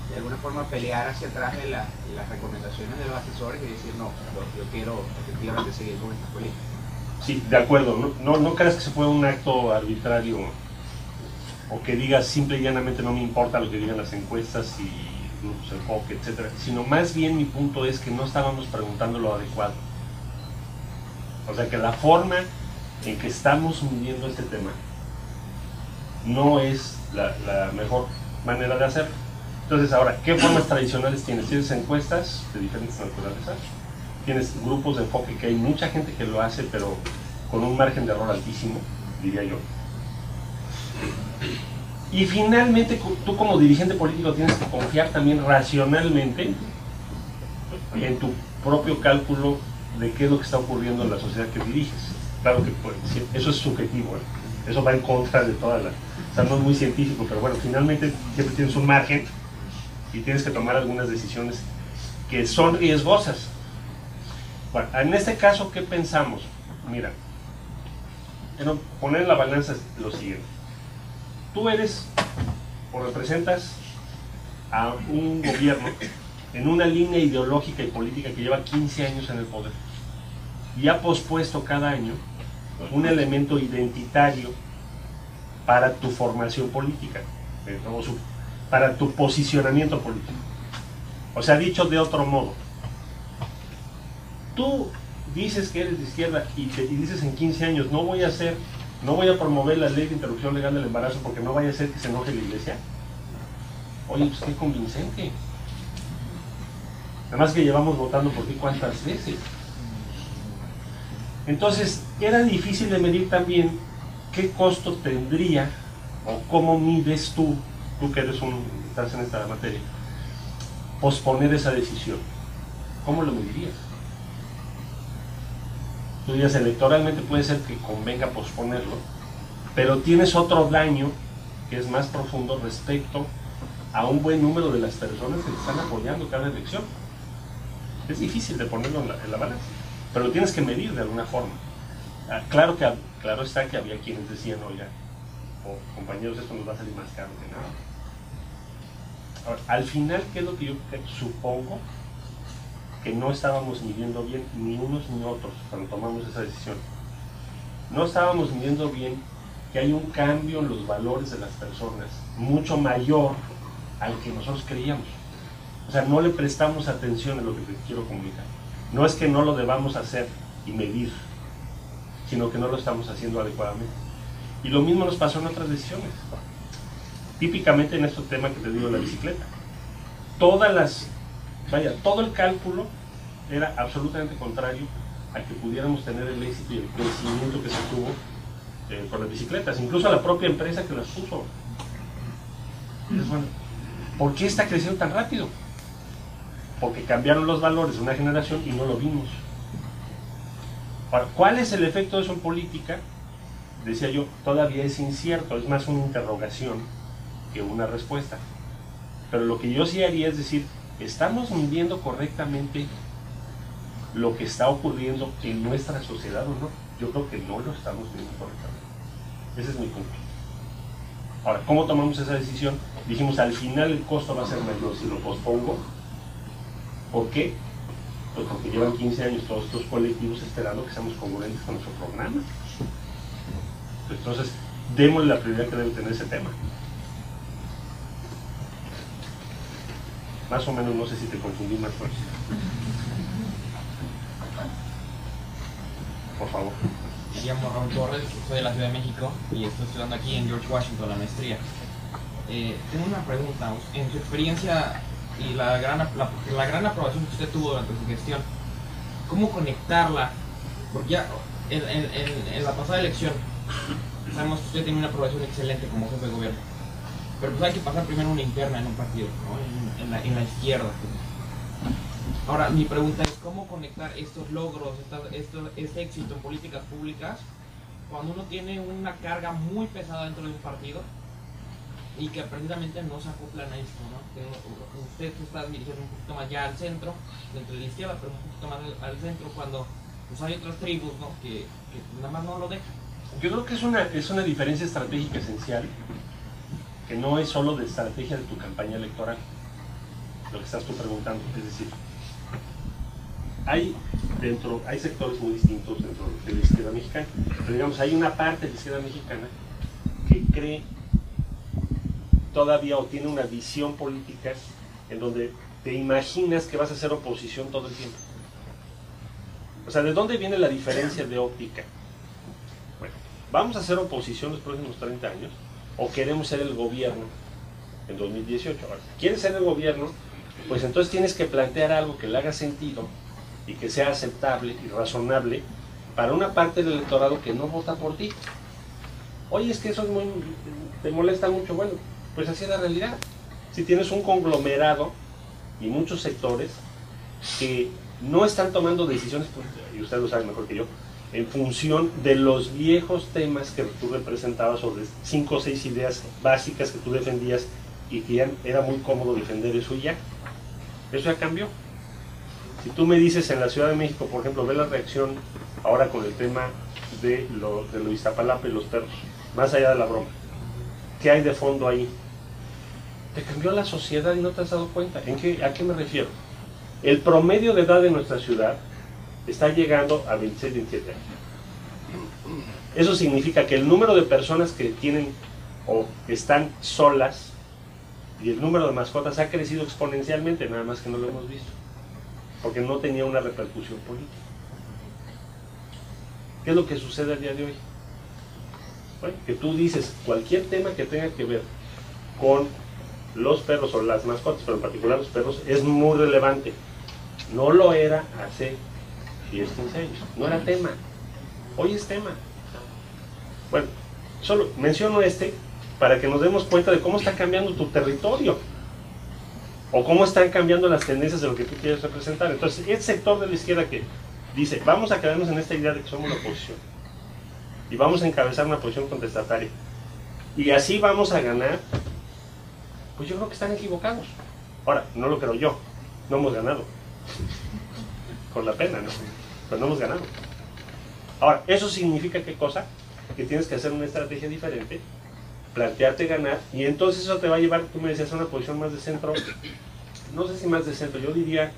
de alguna forma, pelear hacia atrás de las recomendaciones de los asesores y decir, no, yo quiero efectivamente seguir con esta política? Sí, de acuerdo. No creas que se fue un acto arbitrario o que digas simple y llanamente no me importa lo que digan las encuestas y grupos de enfoque, etcétera, sino más bien mi punto es que no estábamos preguntando lo adecuado. O sea que la forma en que estamos midiendo este tema no es la mejor manera de hacerlo. Entonces ahora, ¿qué formas tradicionales tienes? Tienes encuestas de diferentes naturalezas, tienes grupos de enfoque que hay mucha gente que lo hace, pero con un margen de error altísimo, diría yo. Y finalmente, tú como dirigente político tienes que confiar también racionalmente en tu propio cálculo de qué es lo que está ocurriendo en la sociedad que diriges. Claro que pues, eso es subjetivo, ¿eh? Eso va en contra de toda la... O sea, no es muy científico, pero bueno, finalmente siempre tienes un margen y tienes que tomar algunas decisiones que son riesgosas. Bueno, en este caso, ¿qué pensamos? Mira, poner en la balanza lo siguiente. Tú eres o representas a un gobierno en una línea ideológica y política que lleva 15 años en el poder y ha pospuesto cada año un elemento identitario para tu formación política, para tu posicionamiento político. O sea, dicho de otro modo, tú dices que eres de izquierda y dices en 15 años no voy a promover la ley de interrupción legal del embarazo porque no vaya a ser que se enoje la iglesia. Oye, pues qué convincente. Además que llevamos votando por ti cuántas veces. Entonces, era difícil de medir también qué costo tendría o cómo mides tú que estás en esta materia, posponer esa decisión. ¿Cómo lo medirías? Tú dirías, electoralmente puede ser que convenga posponerlo, pero tienes otro daño que es más profundo respecto a un buen número de las personas que te están apoyando cada elección. Es difícil de ponerlo en la balanza, pero lo tienes que medir de alguna forma. Claro está que había quienes decían, oiga, compañeros, esto nos va a salir más caro que nada. Ahora, al final, ¿qué es lo que yo supongo? Que no estábamos midiendo bien ni unos ni otros cuando tomamos esa decisión. No estábamos midiendo bien que hay un cambio en los valores de las personas mucho mayor al que nosotros creíamos. O sea, no le prestamos atención a lo que te quiero comunicar. No es que no lo debamos hacer y medir, sino que no lo estamos haciendo adecuadamente. Y lo mismo nos pasó en otras decisiones. Típicamente en este tema que te digo de la bicicleta. Todo el cálculo era absolutamente contrario a que pudiéramos tener el éxito y el crecimiento que se tuvo con las bicicletas, incluso a la propia empresa que las puso. Entonces, bueno, ¿por qué está creciendo tan rápido? Porque cambiaron los valores de una generación y no lo vimos. Ahora, ¿cuál es el efecto de eso en política? Decía yo, todavía es incierto, es más una interrogación que una respuesta. Pero lo que yo sí haría es decir, ¿estamos midiendo correctamente lo que está ocurriendo en nuestra sociedad o no? Yo creo que no lo estamos midiendo correctamente. Ese es mi punto. Ahora, ¿cómo tomamos esa decisión? Dijimos, al final el costo va a ser menor si lo pospongo. ¿Por qué? Pues porque llevan 15 años todos estos colectivos esperando que seamos congruentes con nuestro programa. Entonces, démosle la prioridad que debe tener ese tema. Más o menos, no sé si te confundí más fuerte. Por favor. Me llamo Raúl Torres, soy de la Ciudad de México y estoy estudiando aquí en George Washington la maestría. Tengo una pregunta. En su experiencia y la gran aprobación que usted tuvo durante su gestión, ¿cómo conectarla? Porque ya en la pasada elección sabemos que usted tiene una aprobación excelente como jefe de gobierno, pero pues hay que pasar primero una interna en un partido, ¿no? en la izquierda. Ahora, mi pregunta es, ¿cómo conectar estos logros, este éxito en políticas públicas, cuando uno tiene una carga muy pesada dentro de un partido y que precisamente no se acoplan a esto, ¿no? Que usted se está dirigiendo un poquito más ya al centro, dentro de la izquierda, pero un poquito más al centro, cuando pues hay otras tribus, ¿no? que nada más no lo dejan. Yo creo que es una diferencia estratégica esencial, que no es solo de estrategia de tu campaña electoral, lo que estás tú preguntando. Es decir, hay sectores muy distintos dentro de la izquierda mexicana, pero digamos, hay una parte de la izquierda mexicana que cree todavía o tiene una visión política en donde te imaginas que vas a hacer oposición todo el tiempo. O sea, ¿de dónde viene la diferencia de óptica? Bueno, ¿vamos a hacer oposición los próximos 30 años o queremos ser el gobierno en 2018? Ahora, si quieres ser el gobierno, pues entonces tienes que plantear algo que le haga sentido y que sea aceptable y razonable para una parte del electorado que no vota por ti. Oye, es que eso es te molesta mucho. Bueno, pues así es la realidad. Si tienes un conglomerado y muchos sectores que no están tomando decisiones, y usted lo sabe mejor que yo, en función de los viejos temas que tú representabas, o de 5 o 6 ideas básicas que tú defendías y que ya era muy cómodo defender eso, y ya. Eso ya cambió. Si tú me dices en la Ciudad de México, por ejemplo, ve la reacción ahora con el tema de lo Iztapalapa y los perros, más allá de la broma. ¿Qué hay de fondo ahí? Te cambió la sociedad y no te has dado cuenta. ¿A qué me refiero? El promedio de edad de nuestra ciudad está llegando a 26, 27 años. Eso significa que el número de personas que tienen o están solas y el número de mascotas ha crecido exponencialmente, nada más que no lo hemos visto, porque no tenía una repercusión política. ¿Qué es lo que sucede al día de hoy? Bueno, que tú dices, cualquier tema que tenga que ver con los perros o las mascotas, pero en particular los perros, es muy relevante. No lo era hace 10, 15 años. No era tema. Hoy es tema. Bueno, solo menciono para que nos demos cuenta de cómo está cambiando tu territorio. O cómo están cambiando las tendencias de lo que tú quieres representar. Entonces, el sector de la izquierda que dice, vamos a quedarnos en esta idea de que somos la oposición. Y vamos a encabezar una posición contestataria. Y así vamos a ganar. Pues yo creo que están equivocados. Ahora, no lo creo yo. No hemos ganado. Con la pena, ¿no? Pero no hemos ganado. Ahora, ¿eso significa qué cosa? Que tienes que hacer una estrategia diferente, plantearte ganar, y entonces eso te va a llevar, tú me decías, a una posición más de centro. No sé si más de centro, yo diría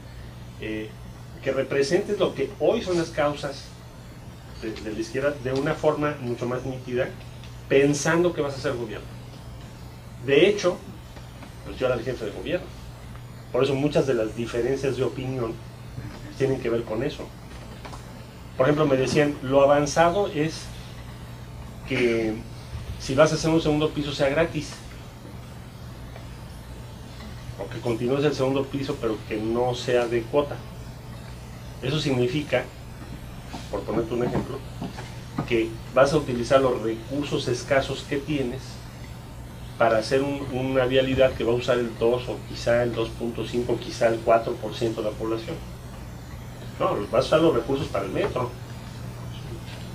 que representes lo que hoy son las causas de la izquierda de una forma mucho más nítida, pensando que vas a ser gobierno. De hecho, pues yo era el jefe de gobierno. Por eso muchas de las diferencias de opinión tienen que ver con eso. Por ejemplo, me decían, lo avanzado es que si vas a hacer un segundo piso sea gratis. O que continúes el segundo piso, pero que no sea de cuota. Eso significa, por ponerte un ejemplo, que vas a utilizar los recursos escasos que tienes para hacer una vialidad que va a usar el 2 o quizá el 2.5, quizá el 4% de la población. No, vas a usar los recursos para el metro.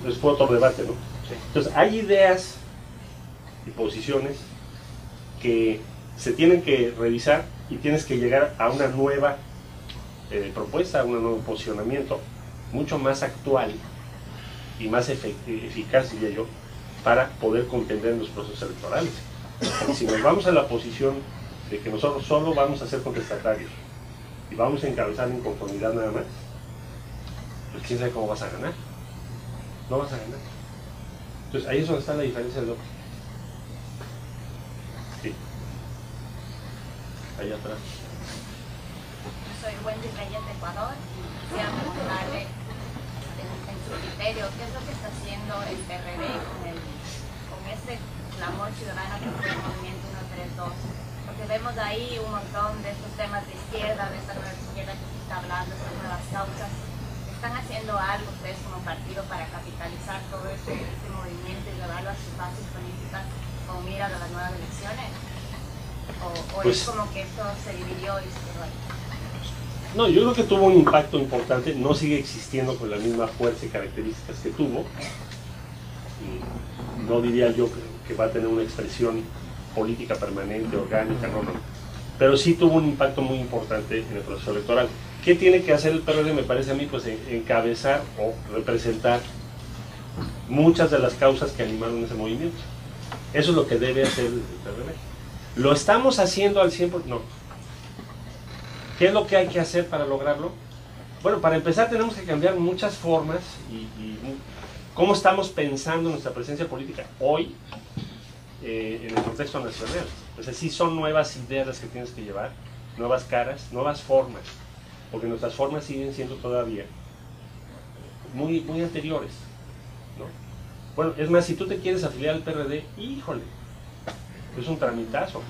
Es otro debate, ¿no? Entonces, hay ideas y posiciones que se tienen que revisar y tienes que llegar a una nueva propuesta, a un nuevo posicionamiento mucho más actual y más eficaz, diría yo, para poder contender en los procesos electorales. Porque si nos vamos a la posición de que nosotros solo vamos a ser contestatarios y vamos a encabezar la inconformidad nada más, pues quién sabe cómo vas a ganar. No vas a ganar. Entonces ahí es donde está la diferencia de lo. Sí. Allá atrás. Soy Wendy Reyes de Ecuador y quisiera preguntarle en su criterio qué es lo que está haciendo el PRD con este clamor ciudadano que fue el movimiento 132, porque vemos ahí un montón de estos temas de izquierda, de esta nueva izquierda que se está hablando, estas nuevas causas. ¿Están haciendo algo ustedes como partido para capitalizar todo este movimiento y llevarlo a sus bases políticas con mira a las nuevas elecciones? ¿O pues, es como que esto se dividió y se quedó ahí? No, yo creo que tuvo un impacto importante, no sigue existiendo con la misma fuerza y características que tuvo. No diría yo que va a tener una expresión política permanente, orgánica, no. Pero sí tuvo un impacto muy importante en el proceso electoral. ¿Qué tiene que hacer el PRD? Me parece a mí, pues encabezar o representar muchas de las causas que animaron ese movimiento. Eso es lo que debe hacer el PRD. ¿Lo estamos haciendo al 100%? No. ¿Qué es lo que hay que hacer para lograrlo? Bueno, para empezar tenemos que cambiar muchas formas y cómo estamos pensando nuestra presencia política hoy en el contexto nacional. O sea, sí son nuevas ideas las que tienes que llevar, nuevas caras, nuevas formas, porque nuestras formas siguen siendo todavía muy anteriores, ¿no? Bueno, es más, si tú te quieres afiliar al PRD, híjole, es un tramitazo.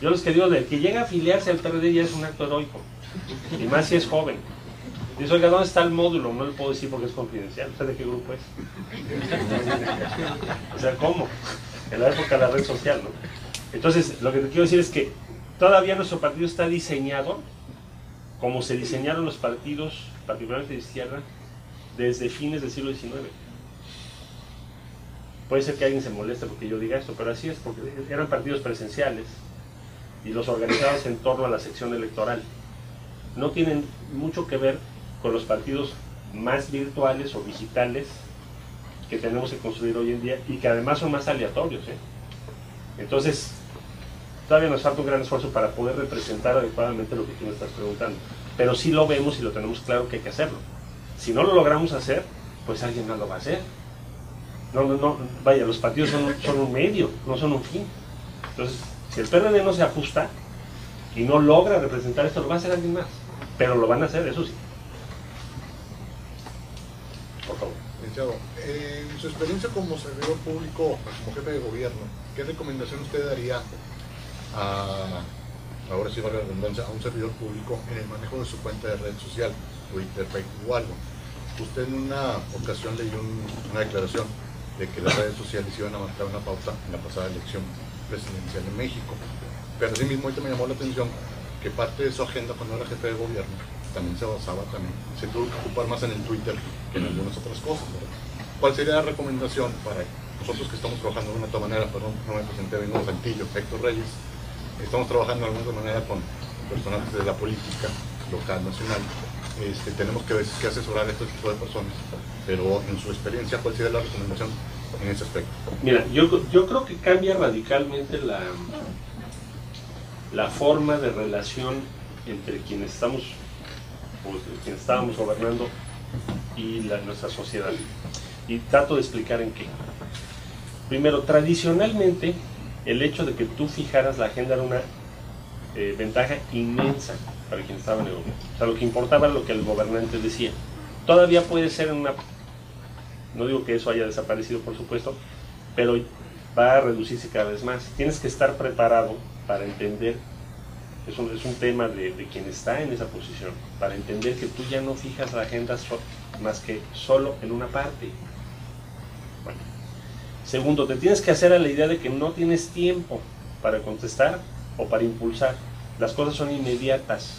Yo les que digo, del que llega a afiliarse al PRD ya es un acto heroico, y más si es joven. Dice, oiga, ¿dónde está el módulo? No le puedo decir porque es confidencial. ¿Usted de qué grupo es? O sea, ¿cómo? En la época de la red social, ¿no? Entonces, lo que te quiero decir es que todavía nuestro partido está diseñado como se diseñaron los partidos, particularmente de izquierda, desde fines del siglo XIX. Puede ser que alguien se moleste porque yo diga esto, pero así es, porque eran partidos presenciales y los organizados en torno a la sección electoral. No tienen mucho que ver con los partidos más virtuales o digitales que tenemos que construir hoy en día y que además son más aleatorios, ¿eh? Entonces, todavía nos falta un gran esfuerzo para poder representar adecuadamente lo que tú me estás preguntando. Pero sí lo vemos y lo tenemos claro que hay que hacerlo. Si no lo logramos hacer, pues alguien más lo va a hacer. No, vaya, los partidos son un medio, no son un fin. Entonces, si el PRD no se ajusta y no logra representar esto, lo va a hacer alguien más. Pero lo van a hacer, eso sí. Por favor. Licenciado, en su experiencia como servidor público, como jefe de gobierno, ¿qué recomendación usted daría a ahora sí vale la redundancia, a un servidor público en el manejo de su cuenta de red social, Twitter, Facebook o algo. Usted en una ocasión leyó una declaración de que las redes sociales iban a marcar una pauta en la pasada elección presidencial en México. Pero así mismo ahorita me llamó la atención que parte de su agenda cuando era jefe de gobierno también se basaba se tuvo que ocupar más en el Twitter que en algunas otras cosas, ¿verdad? ¿Cuál sería la recomendación para nosotros que estamos trabajando de una otra manera? Perdón, no me presenté, vengo Santillo, Héctor Reyes. Estamos trabajando de alguna manera con personajes de la política local, nacional. Tenemos que asesorar a este tipo de personas, pero en su experiencia, ¿cuál sería la recomendación en ese aspecto? Mira, yo creo que cambia radicalmente la forma de relación entre quienes estábamos gobernando y nuestra sociedad. Y trato de explicar en qué. Primero, tradicionalmente, el hecho de que tú fijaras la agenda era una ventaja inmensa para quien estaba en el gobierno. O sea, lo que importaba era lo que el gobernante decía. Todavía puede ser no digo que eso haya desaparecido, por supuesto, pero va a reducirse cada vez más. Tienes que estar preparado para entender, es un tema de quien está en esa posición, para entender que tú ya no fijas la agenda más que solo en una parte. Bueno. Segundo, te tienes que hacer a la idea de que no tienes tiempo para contestar o para impulsar. Las cosas son inmediatas.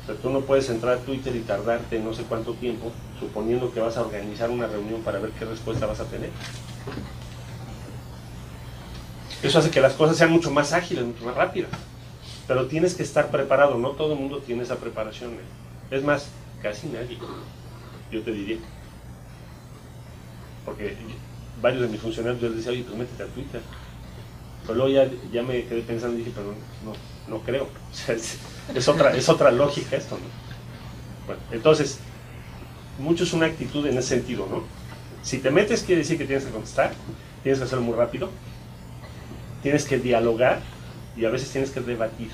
O sea, tú no puedes entrar a Twitter y tardarte no sé cuánto tiempo, suponiendo que vas a organizar una reunión para ver qué respuesta vas a tener. Eso hace que las cosas sean mucho más ágiles, mucho más rápidas. Pero tienes que estar preparado, no todo el mundo tiene esa preparación. Es más, casi nadie, yo te diría. Porque varios de mis funcionarios yo les decía, oye, pues métete a Twitter. Pero luego ya me quedé pensando y dije, pero no creo. O sea, es otra lógica esto, ¿no? Bueno, entonces, mucho es una actitud en ese sentido, ¿no? Si te metes quiere decir que tienes que contestar, tienes que hacerlo muy rápido, tienes que dialogar y a veces tienes que debatir.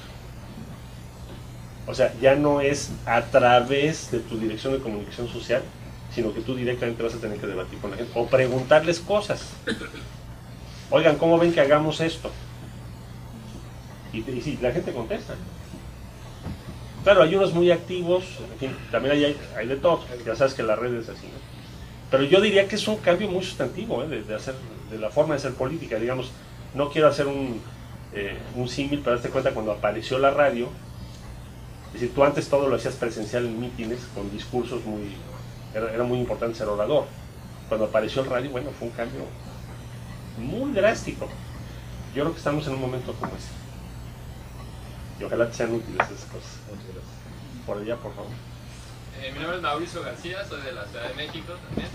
O sea, ya no es a través de tu dirección de comunicación social, sino que tú directamente vas a tener que debatir con la gente o preguntarles cosas. Oigan, ¿cómo ven que hagamos esto? Y sí, la gente contesta. Claro, hay unos muy activos, en fin, también hay de todo, ya sabes que la red es así, ¿no? Pero yo diría que es un cambio muy sustantivo, de la forma de hacer política, digamos. No quiero hacer un símil, pero hazte cuenta cuando apareció la radio, es decir, tú antes todo lo hacías presencial en mítines, con discursos era muy importante ser orador. Cuando apareció el radio, bueno, fue un cambio muy drástico. Yo creo que estamos en un momento como ese. Y ojalá te sean útiles esas cosas. Por allá, por favor. Mi nombre es Mauricio García, soy de la Ciudad de México también.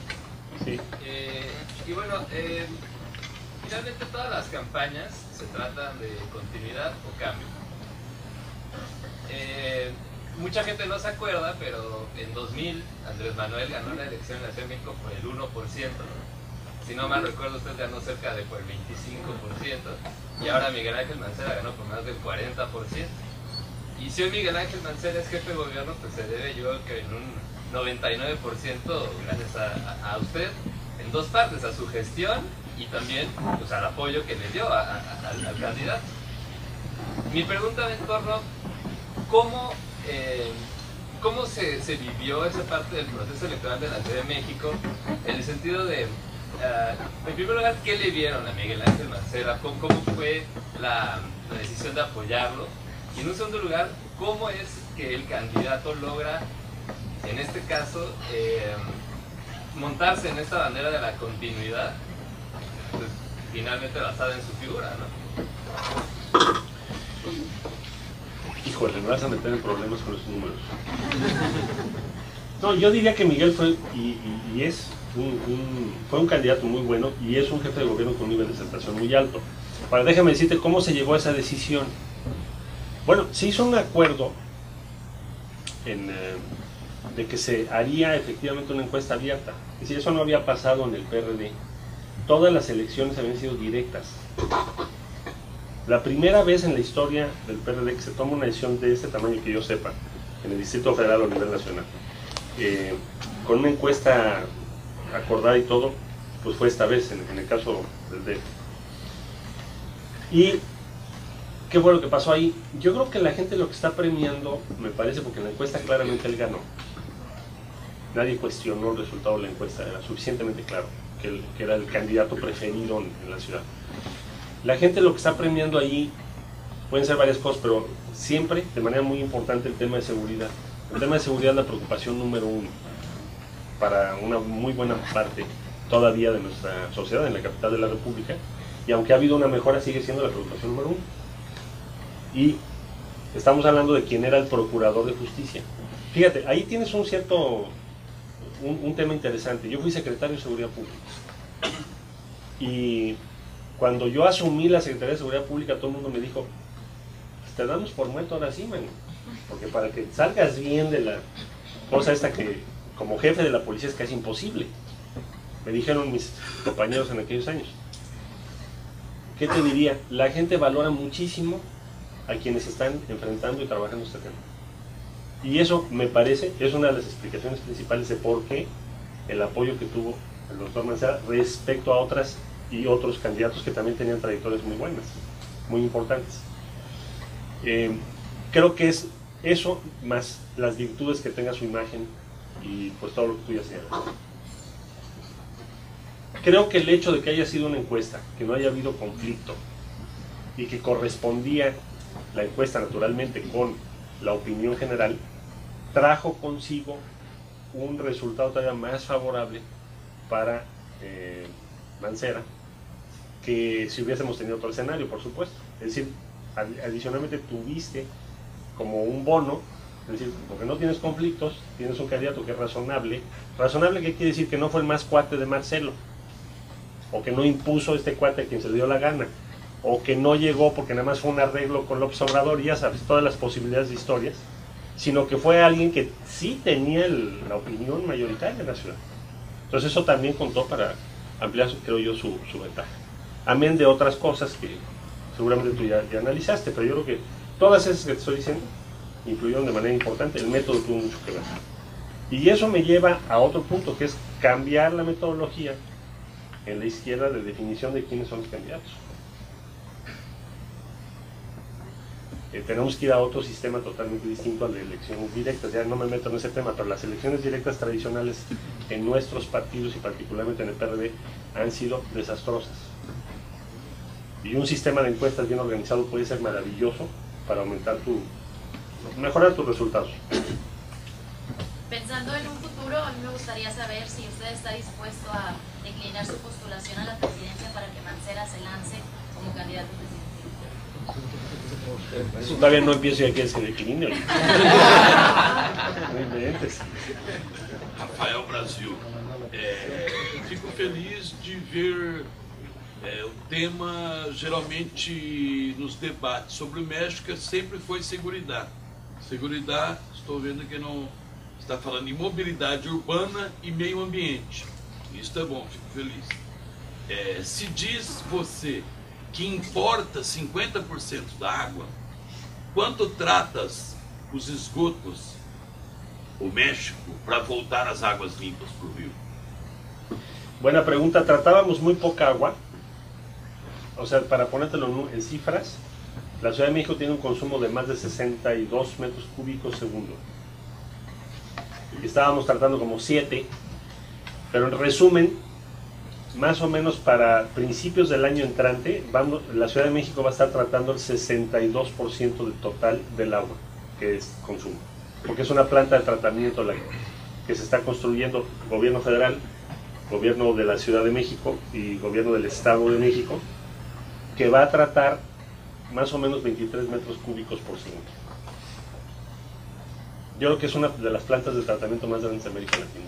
Sí. Y bueno, finalmente todas las campañas se tratan de continuidad o cambio. Mucha gente no se acuerda, pero en 2000 Andrés Manuel ganó la elección en la Ciudad de México por el 1%. Si no mal recuerdo, usted ganó cerca de por el 25%. Y ahora Miguel Ángel Mancera ganó por más del 40%. Y si hoy Miguel Ángel Mancera es jefe de gobierno, pues se debe, yo creo que en un 99% gracias a usted, en dos partes, a su gestión y también pues, al apoyo que le dio al candidato. Mi pregunta es en torno, ¿cómo se vivió esa parte del proceso electoral de la Ciudad de México? En el sentido de, en primer lugar, ¿qué le vieron a Miguel Ángel Mancera? ¿Cómo fue la decisión de apoyarlo? Y en un segundo lugar, ¿cómo es que el candidato logra, en este caso, montarse en esta bandera de la continuidad, pues, finalmente basada en su figura, ¿no? Híjole, me vas a meter en problemas con los números. No, yo diría que Miguel fue y es fue un candidato muy bueno y es un jefe de gobierno con un nivel de aceptación muy alto. Ahora déjame decirte cómo se llegó a esa decisión. Bueno, se hizo un acuerdo de que se haría efectivamente una encuesta abierta. Es decir, eso no había pasado en el PRD. Todas las elecciones habían sido directas. La primera vez en la historia del PRD que se toma una decisión de este tamaño que yo sepa, en el Distrito Federal o a nivel nacional, con una encuesta acordada y todo, pues fue esta vez, en el caso del DF. ¿Y ¿Qué fue lo que pasó ahí? Yo creo que la gente lo que está premiando, me parece, porque en la encuesta claramente él ganó. Nadie cuestionó el resultado de la encuesta, era suficientemente claro que era el candidato preferido en la ciudad. La gente lo que está premiando allí pueden ser varias cosas, pero siempre, de manera muy importante, el tema de seguridad. El tema de seguridad es la preocupación número uno para una muy buena parte todavía de nuestra sociedad en la capital de la República, y aunque ha habido una mejora, sigue siendo la preocupación número uno. Y estamos hablando de quién era el procurador de justicia. Fíjate, ahí tienes un cierto, un tema interesante. Yo fui secretario de Seguridad Pública, y cuando yo asumí la Secretaría de Seguridad Pública, todo el mundo me dijo, te damos por muerto ahora sí, man, porque para que salgas bien de la cosa esta que como jefe de la policía es casi imposible, me dijeron mis compañeros en aquellos años. ¿Qué te diría? La gente valora muchísimo a quienes están enfrentando y trabajando este tema. Y eso, me parece, es una de las explicaciones principales de por qué el apoyo que tuvo el doctor Mancera respecto a otras y otros candidatos que también tenían trayectorias muy buenas, muy importantes. Creo que es eso, más las virtudes que tenga su imagen y pues todo lo que tú ya señalas. Creo que el hecho de que haya sido una encuesta, que no haya habido conflicto y que correspondía la encuesta naturalmente con la opinión general, trajo consigo un resultado todavía más favorable para Mancera que si hubiésemos tenido otro escenario, por supuesto. Es decir, adicionalmente tuviste como un bono, es decir, porque no tienes conflictos, tienes un candidato que es razonable. ¿Razonable qué quiere decir? Que no fue el más cuate de Marcelo, o que no impuso este cuate a quien se le dio la gana, o que no llegó porque nada más fue un arreglo con López Obrador, y ya sabes, todas las posibilidades de historias, sino que fue alguien que sí tenía la opinión mayoritaria en la ciudad. Entonces eso también contó para ampliar, creo yo, su ventaja. Amén de otras cosas que seguramente tú ya analizaste, pero yo creo que todas esas que te estoy diciendo influyeron de manera importante. El método tuvo mucho que ver. Y eso me lleva a otro punto, que es cambiar la metodología en la izquierda de definición de quiénes son los candidatos. Tenemos que ir a otro sistema totalmente distinto al de elecciones directas. Ya no me meto en ese tema, pero las elecciones directas tradicionales en nuestros partidos y particularmente en el PRD han sido desastrosas. Y un sistema de encuestas bien organizado puede ser maravilloso para mejorar tus resultados. Pensando en un futuro, a mí me gustaría saber si usted está dispuesto a declinar su postulación a la presidencia para que Mancera se lance como candidato presidencial. Todavía no empiezo ya que se decline. Rafael Brasil, fico feliz de ver o tema geralmente nos debates sobre o México sempre foi seguridade. Seguridade, estou vendo que não está falando em mobilidade urbana e meio ambiente. Isso é bom, fico feliz. Se diz você que importa 50% da água, quanto tratas os esgotos, o México, para voltar as águas limpas para o rio? Buena pregunta. Tratábamos muy poca agua. O sea, para ponértelo en cifras, la Ciudad de México tiene un consumo de más de 62 metros cúbicos segundo. Y estábamos tratando como 7, pero en resumen, más o menos para principios del año entrante, la Ciudad de México va a estar tratando el 62% del total del agua que es consumo. Porque es una planta de tratamiento que se está construyendo, gobierno federal, gobierno de la Ciudad de México y gobierno del Estado de México, que va a tratar más o menos 23 metros cúbicos por segundo. Yo creo que es una de las plantas de tratamiento más grandes de América Latina.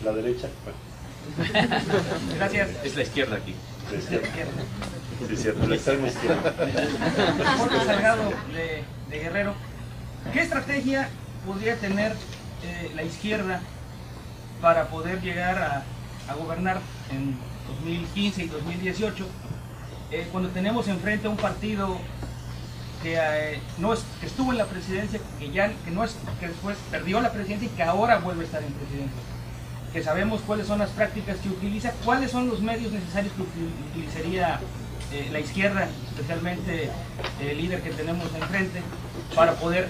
La derecha. Bueno. Gracias. Es la izquierda aquí. La izquierda. Sí, cierto, la extrema izquierda. Jorge Salgado de Guerrero. ¿Qué estrategia podría tener la izquierda para poder llegar a gobernar en 2015 y 2018 cuando tenemos enfrente a un partido que estuvo en la presidencia, que después perdió la presidencia y que ahora vuelve a estar en presidencia? que sabemos cuáles son las prácticas que utiliza, cuáles son los medios necesarios que utilizaría la izquierda, especialmente el líder que tenemos enfrente, para poder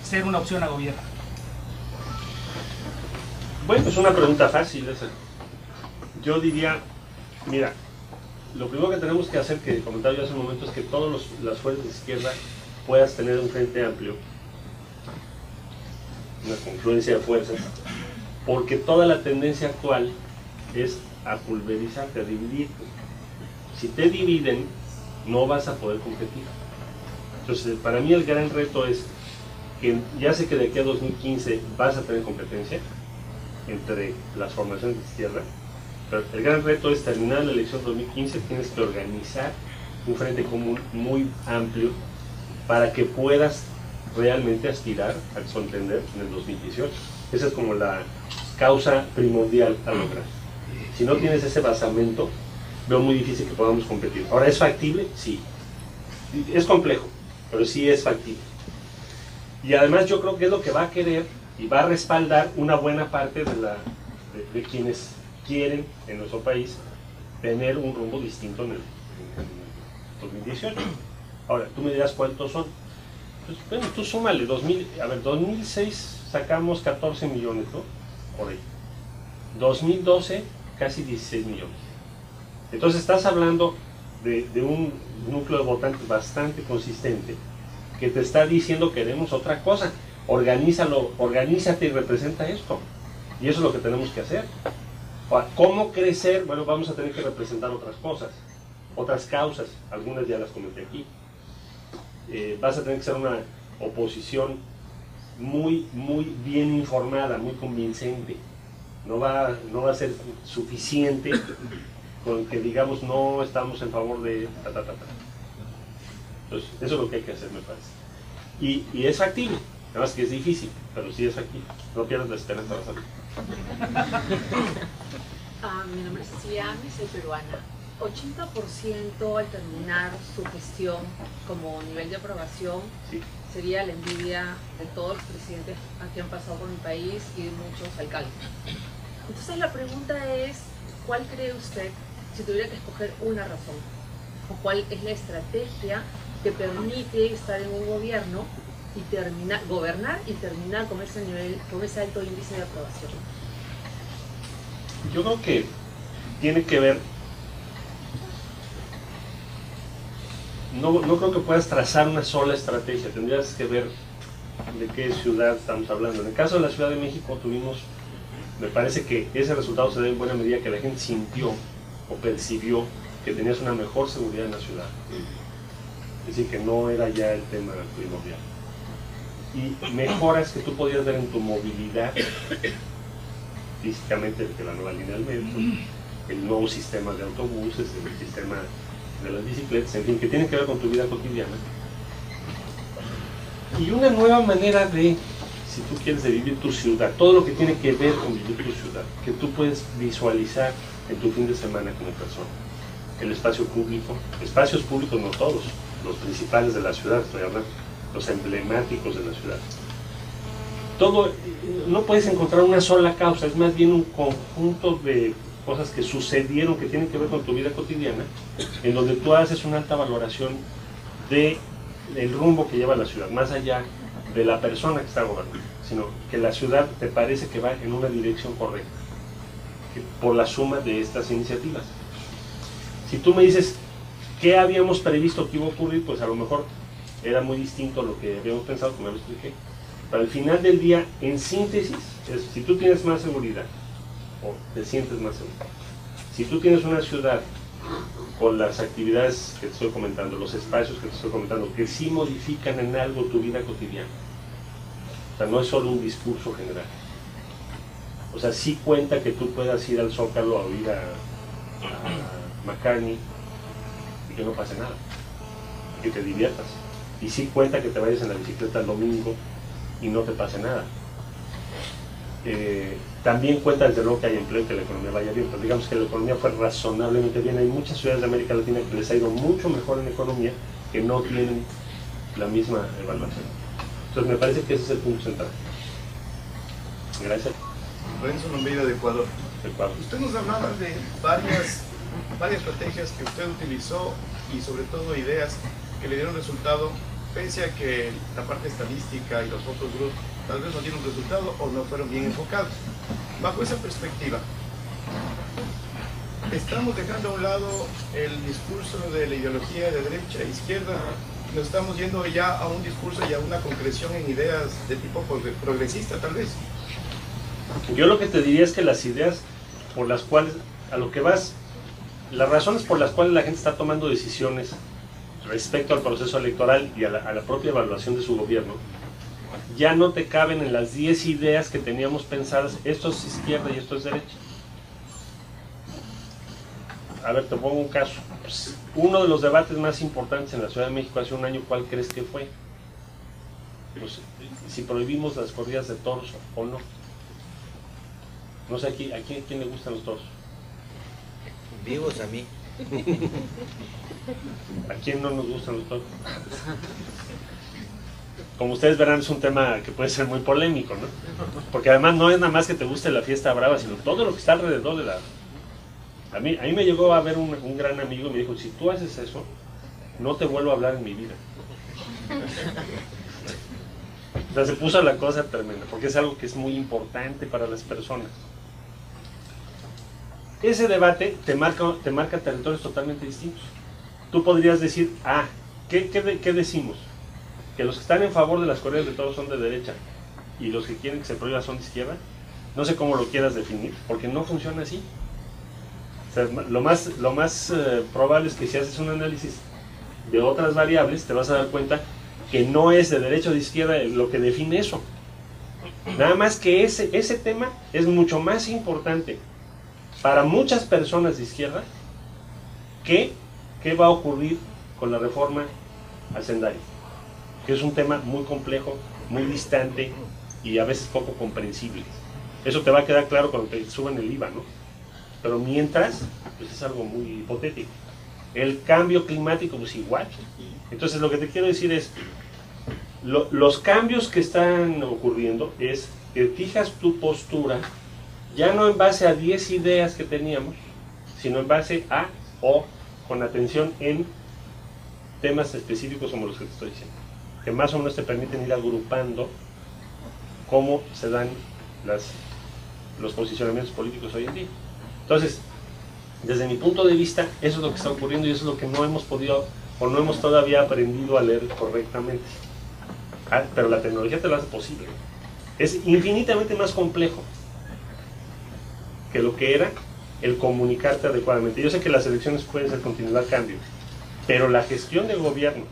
ser una opción a gobierno. Bueno, es una pregunta fácil esa. Yo diría, mira, lo primero que tenemos que hacer, que comentaba yo hace un momento, es que todas las fuerzas de izquierda puedas tener un frente amplio, una confluencia de fuerzas, porque toda la tendencia actual es a pulverizarte, a dividirte. Si te dividen, no vas a poder competir. Entonces, para mí el gran reto es que ya sé que de aquí a 2015 vas a tener competencia entre las formaciones de izquierda, pero el gran reto es terminar la elección 2015, tienes que organizar un frente común muy amplio para que puedas realmente aspirar a contender en el 2018. Esa es como la causa primordial a lograr. Si no tienes ese basamento, veo muy difícil que podamos competir. Ahora, ¿es factible? Sí. Es complejo, pero sí es factible. Y además yo creo que es lo que va a querer y va a respaldar una buena parte de quienes quieren en nuestro país tener un rumbo distinto en el 2018. Ahora, tú me dirás cuántos son. Pues, bueno, tú súmale, 2006 sacamos 14 millones, ¿no? Por ahí. 2012, casi 16 millones. Entonces estás hablando de un núcleo de votantes bastante consistente que te está diciendo queremos otra cosa. Organízalo, organízate y representa esto. Y eso es lo que tenemos que hacer. Ahora, ¿cómo crecer? Bueno, vamos a tener que representar otras cosas, otras causas. Algunas ya las comenté aquí. Vas a tener que ser una oposición muy bien informada, muy convincente. No va a ser suficiente con que digamos no estamos en favor de Entonces, eso es lo que hay que hacer, me parece. Y es factible, nada más que es difícil, pero sí es factible. No pierdas la esperanza de salir. Mi nombre es Cecilia, soy peruana. 80% al terminar su gestión como nivel de aprobación, sí, sería la envidia de todos los presidentes que han pasado por mi país y de muchos alcaldes. Entonces la pregunta es, ¿cuál cree usted, si tuviera que escoger una razón, o cuál es la estrategia que permite estar en un gobierno y gobernar y terminar con ese nivel, con ese alto índice de aprobación? Yo creo que tiene que ver. No creo que puedas trazar una sola estrategia, tendrías que ver de qué ciudad estamos hablando. En el caso de la Ciudad de México me parece que ese resultado se debe en buena medida que la gente sintió o percibió que tenías una mejor seguridad en la ciudad. Es decir, que no era ya el tema primordial. Y mejoras que tú podías ver en tu movilidad, físicamente, que la nueva línea del metro, el nuevo sistema de autobuses, el sistema de las bicicletas, en fin, que tienen que ver con tu vida cotidiana. Y una nueva manera de, si tú quieres, de vivir tu ciudad, todo lo que tiene que ver con vivir tu ciudad, que tú puedes visualizar en tu fin de semana como persona. El espacio público, espacios públicos no todos, los principales de la ciudad, estoy hablando, los emblemáticos de la ciudad. Todo, no puedes encontrar una sola causa, es más bien un conjunto de cosas que sucedieron que tienen que ver con tu vida cotidiana, en donde tú haces una alta valoración del rumbo que lleva la ciudad, más allá de la persona que está gobernando, sino que la ciudad te parece que va en una dirección correcta, por la suma de estas iniciativas. Si tú me dices qué habíamos previsto que iba a ocurrir, pues a lo mejor era muy distinto a lo que habíamos pensado, como ya lo expliqué. Pero al final del día, en síntesis, si tú tienes más seguridad, o te sientes más seguro, si tú tienes una ciudad con las actividades que te estoy comentando, los espacios que te estoy comentando, que sí modifican en algo tu vida cotidiana, o sea, no es solo un discurso general, o sea, sí cuenta que tú puedas ir al Zócalo a oír a McCartney y que no pase nada, que te diviertas, y sí cuenta que te vayas en la bicicleta el domingo y no te pase nada. También cuenta desde luego que hay empleo y que la economía vaya bien, pero digamos que la economía fue razonablemente bien. Hay muchas ciudades de América Latina que les ha ido mucho mejor en economía, que no tienen la misma evaluación. Entonces me parece que ese es el punto central. Gracias. Renzo Lombilla de Ecuador. Usted nos hablaba de varias estrategias que usted utilizó y sobre todo ideas que le dieron resultado, pese a que la parte estadística y los otros grupos tal vez no dieron resultado o no fueron bien enfocados. Bajo esa perspectiva, estamos dejando a un lado el discurso de la ideología de derecha e izquierda, nos estamos yendo ya a un discurso y a una concreción en ideas de tipo progresista tal vez. Yo lo que te diría es que las ideas por las cuales, a lo que vas, las razones por las cuales la gente está tomando decisiones respecto al proceso electoral y a la propia evaluación de su gobierno, ya no te caben en las 10 ideas que teníamos pensadas, esto es izquierda y esto es derecha. A ver, te pongo un caso. Pues, uno de los debates más importantes en la Ciudad de México hace un año, ¿cuál crees que fue? Pues, si prohibimos las corridas de toros o no. No sé, ¿a quién le gustan los toros? Vivos a mí. ¿A quién no nos gustan los toros? Como ustedes verán, es un tema que puede ser muy polémico, ¿no? Porque además no es nada más que te guste la fiesta brava, sino todo lo que está alrededor de la... A mí me llegó a ver un gran amigo y me dijo, si tú haces eso, no te vuelvo a hablar en mi vida. O sea, se puso la cosa tremenda, porque es algo que es muy importante para las personas. Ese debate te marca territorios totalmente distintos. Tú podrías decir, ¿qué decimos? ¿Que los que están en favor de las corridas de toros son de derecha y los que quieren que se prohíba son de izquierda? No sé cómo lo quieras definir, porque no funciona así. O sea, lo más probable es que si haces un análisis de otras variables, te vas a dar cuenta que no es de derecha o de izquierda lo que define eso. Nada más que ese tema es mucho más importante para muchas personas de izquierda que qué va a ocurrir con la reforma hacendaria, que es un tema muy complejo, muy distante y a veces poco comprensible. Eso te va a quedar claro cuando te suban el IVA, ¿no? Pero mientras, pues es algo muy hipotético. El cambio climático, pues igual. Entonces lo que te quiero decir es, los cambios que están ocurriendo es que fijas tu postura, ya no en base a 10 ideas que teníamos, sino en base a, o con atención en temas específicos como los que te estoy diciendo, que más o menos te permiten ir agrupando cómo se dan los posicionamientos políticos hoy en día. Entonces, desde mi punto de vista, eso es lo que está ocurriendo y eso es lo que no hemos podido o no hemos todavía aprendido a leer correctamente. Pero la tecnología te lo hace posible. Es infinitamente más complejo que lo que era el comunicarte adecuadamente. Yo sé que las elecciones pueden ser continuidad cambio, pero la gestión del gobierno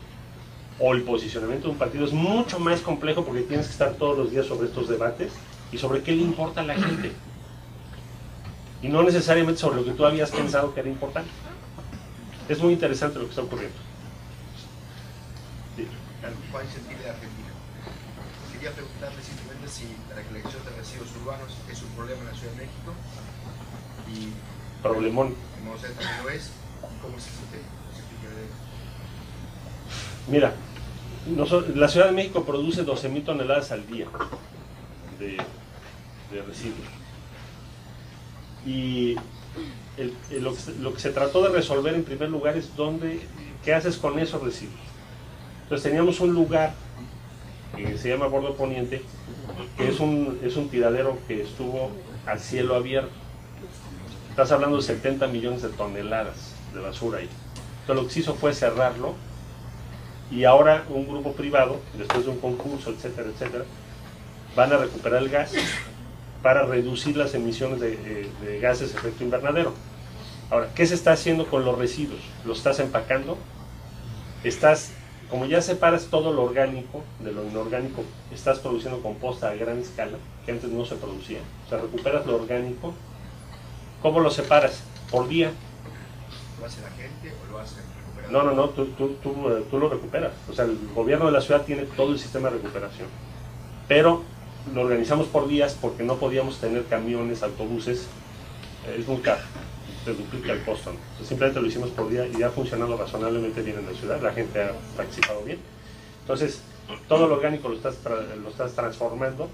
o el posicionamiento de un partido es mucho más complejo porque tienes que estar todos los días sobre estos debates y sobre qué le importa a la gente. Y no necesariamente sobre lo que tú habías pensado que era importante. Es muy interesante lo que está ocurriendo. Sí. Juan Gentil de Argentina. Quería preguntarle simplemente si la recolección de residuos urbanos es un problema en la Ciudad de México y problemón. No sé, también lo es. ¿Cómo se siente? Mira, la Ciudad de México produce 12,000 toneladas al día de residuos. Y lo que se trató de resolver en primer lugar es qué haces con esos residuos. Entonces teníamos un lugar que se llama Bordo Poniente, que es un tiradero que estuvo a cielo abierto. Estás hablando de 70 millones de toneladas de basura ahí. Entonces lo que se hizo fue cerrarlo y ahora un grupo privado, después de un concurso, etcétera, etcétera, van a recuperar el gas para reducir las emisiones de gases de efecto invernadero. Ahora, ¿qué se está haciendo con los residuos? ¿Los estás empacando? Como ya separas todo lo orgánico de lo inorgánico, estás produciendo composta a gran escala, que antes no se producía. O sea, recuperas lo orgánico. ¿Cómo lo separas? Por día. ¿Lo hace la gente o lo hace el recuperador? No, tú lo recuperas. O sea, el gobierno de la ciudad tiene todo el sistema de recuperación. Pero lo organizamos por días porque no podíamos tener camiones, autobuses, es muy caro, se duplica el costo, ¿no? Entonces, simplemente lo hicimos por día y ha funcionado razonablemente bien en la ciudad, la gente ha participado bien. Entonces, todo lo orgánico lo estás transformando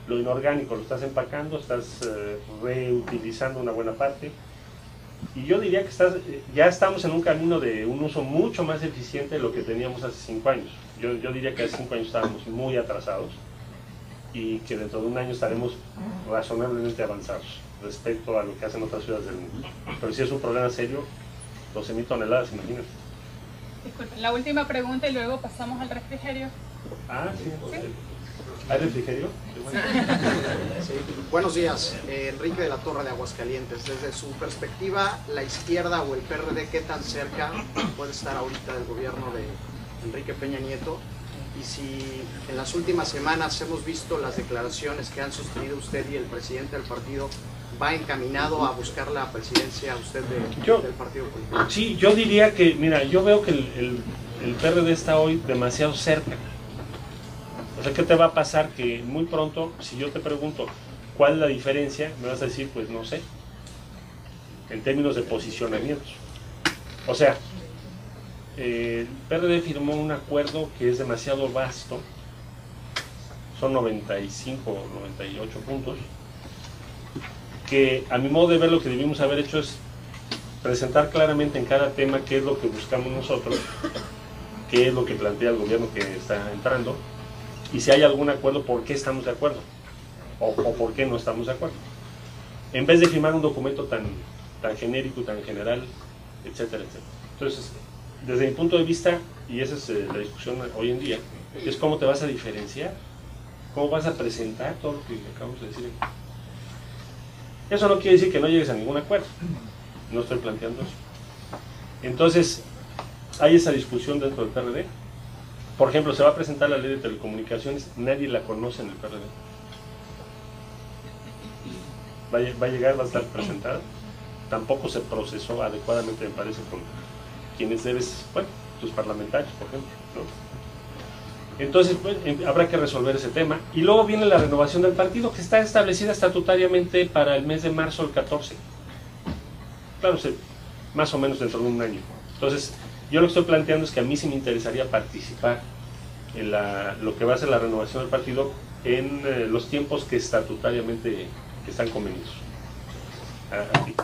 lo inorgánico lo estás empacando, estás reutilizando una buena parte, y yo diría que ya estamos en un camino de un uso mucho más eficiente de lo que teníamos hace 5 años. Yo diría que hace 5 años estábamos muy atrasados y que dentro de un año estaremos razonablemente avanzados respecto a lo que hacen otras ciudades del mundo. Pero si es un problema serio, 12.000 toneladas, imagínate. Disculpen, la última pregunta y luego pasamos al refrigerio. Ah, sí. ¿Hay refrigerio? Sí. Buenos días, Enrique de la Torre de Aguascalientes. Desde su perspectiva, la izquierda o el PRD, ¿qué tan cerca puede estar ahorita del gobierno de Enrique Peña Nieto? Y si en las últimas semanas hemos visto las declaraciones que han sostenido usted y el presidente del partido, ¿va encaminado a buscar la presidencia usted del partido político? Sí, yo diría que, mira, yo veo que el PRD está hoy demasiado cerca. O sea, ¿qué te va a pasar? Que muy pronto, si yo te pregunto cuál es la diferencia, me vas a decir, pues no sé, en términos de posicionamientos. O sea, el PRD firmó un acuerdo que es demasiado vasto, son 95 o 98 puntos, que a mi modo de ver lo que debimos haber hecho es presentar claramente en cada tema qué es lo que buscamos nosotros, qué es lo que plantea el gobierno que está entrando, y si hay algún acuerdo, por qué estamos de acuerdo o por qué no estamos de acuerdo, en vez de firmar un documento tan genérico, tan general, etcétera, etcétera. Entonces, desde mi punto de vista, y esa es la discusión hoy en día, es cómo te vas a diferenciar, cómo vas a presentar todo lo que acabamos de decir aquí. Eso no quiere decir que no llegues a ningún acuerdo, no estoy planteando eso. Entonces, hay esa discusión dentro del PRD. Por ejemplo, se va a presentar la ley de telecomunicaciones, nadie la conoce en el PRD. Va a llegar, va a estar presentada. Tampoco se procesó adecuadamente, me parece, con quienes debes, bueno, tus parlamentarios, por ejemplo, ¿no? Entonces, pues, habrá que resolver ese tema. Y luego viene la renovación del partido, que está establecida estatutariamente para el mes de marzo del 14. Claro, más o menos dentro de un año. Entonces, yo lo que estoy planteando es que a mí sí me interesaría participar en lo que va a ser la renovación del partido en los tiempos que estatutariamente que están convenidos. Así.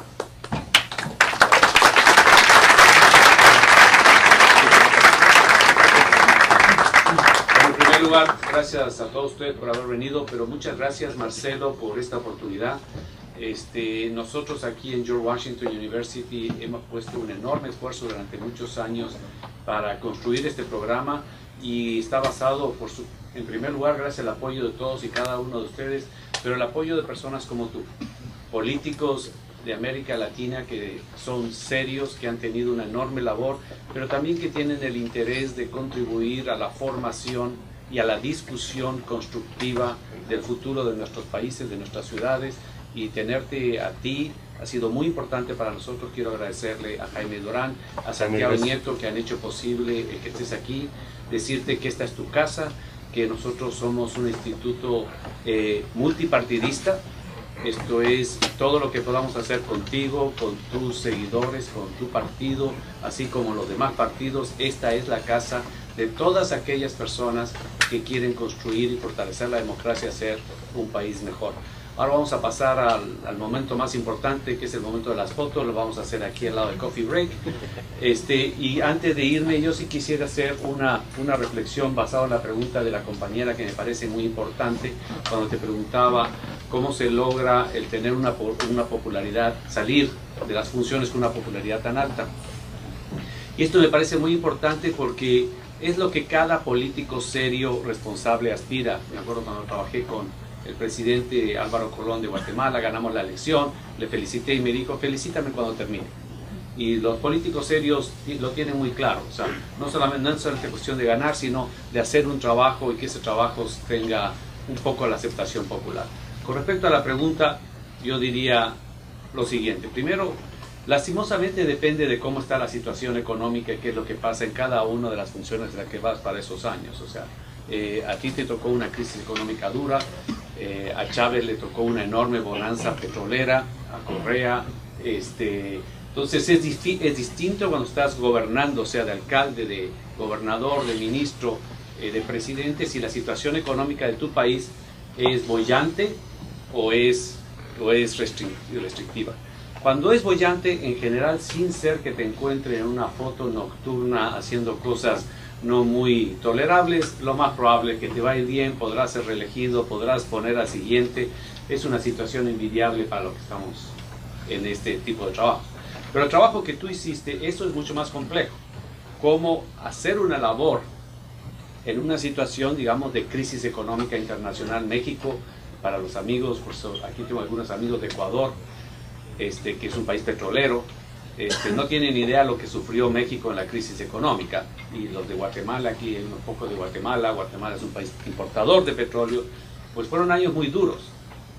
En primer lugar, gracias a todos ustedes por haber venido, pero muchas gracias, Marcelo, por esta oportunidad. Nosotros aquí en George Washington University hemos puesto un enorme esfuerzo durante muchos años para construir este programa, y está basado, en primer lugar, gracias al apoyo de todos y cada uno de ustedes, pero el apoyo de personas como tú, políticos de América Latina que son serios, que han tenido una enorme labor, pero también que tienen el interés de contribuir a la formación y a la discusión constructiva del futuro de nuestros países, de nuestras ciudades. Y tenerte a ti ha sido muy importante para nosotros. Quiero agradecerle a Jaime Durán, a Santiago Nieto, que han hecho posible que estés aquí, decirte que esta es tu casa, que nosotros somos un instituto multipartidista. Esto es todo lo que podamos hacer contigo, con tus seguidores, con tu partido, así como los demás partidos. Esta es la casa de todas aquellas personas que quieren construir y fortalecer la democracia, hacer un país mejor. Ahora vamos a pasar al momento más importante, que es el momento de las fotos. Lo vamos a hacer aquí al lado del Coffee Break. Y antes de irme, yo sí quisiera hacer una reflexión basada en la pregunta de la compañera, que me parece muy importante, cuando te preguntaba cómo se logra el tener una popularidad, salir de las funciones con una popularidad tan alta. Y esto me parece muy importante porque es lo que cada político serio, responsable aspira. Me acuerdo cuando trabajé con el presidente Álvaro Colón de Guatemala, ganamos la elección, le felicité y me dijo, felicítame cuando termine. Y los políticos serios lo tienen muy claro, o sea, no es solamente cuestión de ganar, sino de hacer un trabajo y que ese trabajo tenga un poco la aceptación popular. Con respecto a la pregunta, yo diría lo siguiente. Primero, lastimosamente depende de cómo está la situación económica y qué es lo que pasa en cada una de las funciones de las que vas para esos años. O sea, a ti te tocó una crisis económica dura, a Chávez le tocó una enorme bonanza petrolera, a Correa, entonces es distinto cuando estás gobernando, sea de alcalde, de gobernador, de ministro, de presidente, si la situación económica de tu país es boyante o es restrictiva. Cuando es boyante, en general, sin ser que te encuentre en una foto nocturna haciendo cosas no muy tolerables, lo más probable es que te va a ir bien, podrás ser reelegido, podrás poner al siguiente. Es una situación envidiable para los que estamos en este tipo de trabajo. Pero el trabajo que tú hiciste, eso es mucho más complejo. Cómo hacer una labor en una situación, digamos, de crisis económica internacional. México, para los amigos, por eso aquí tengo algunos amigos de Ecuador, que es un país petrolero, no tienen idea lo que sufrió México en la crisis económica. Y los de Guatemala, aquí hay unos pocos de Guatemala. Guatemala es un país importador de petróleo. Pues fueron años muy duros.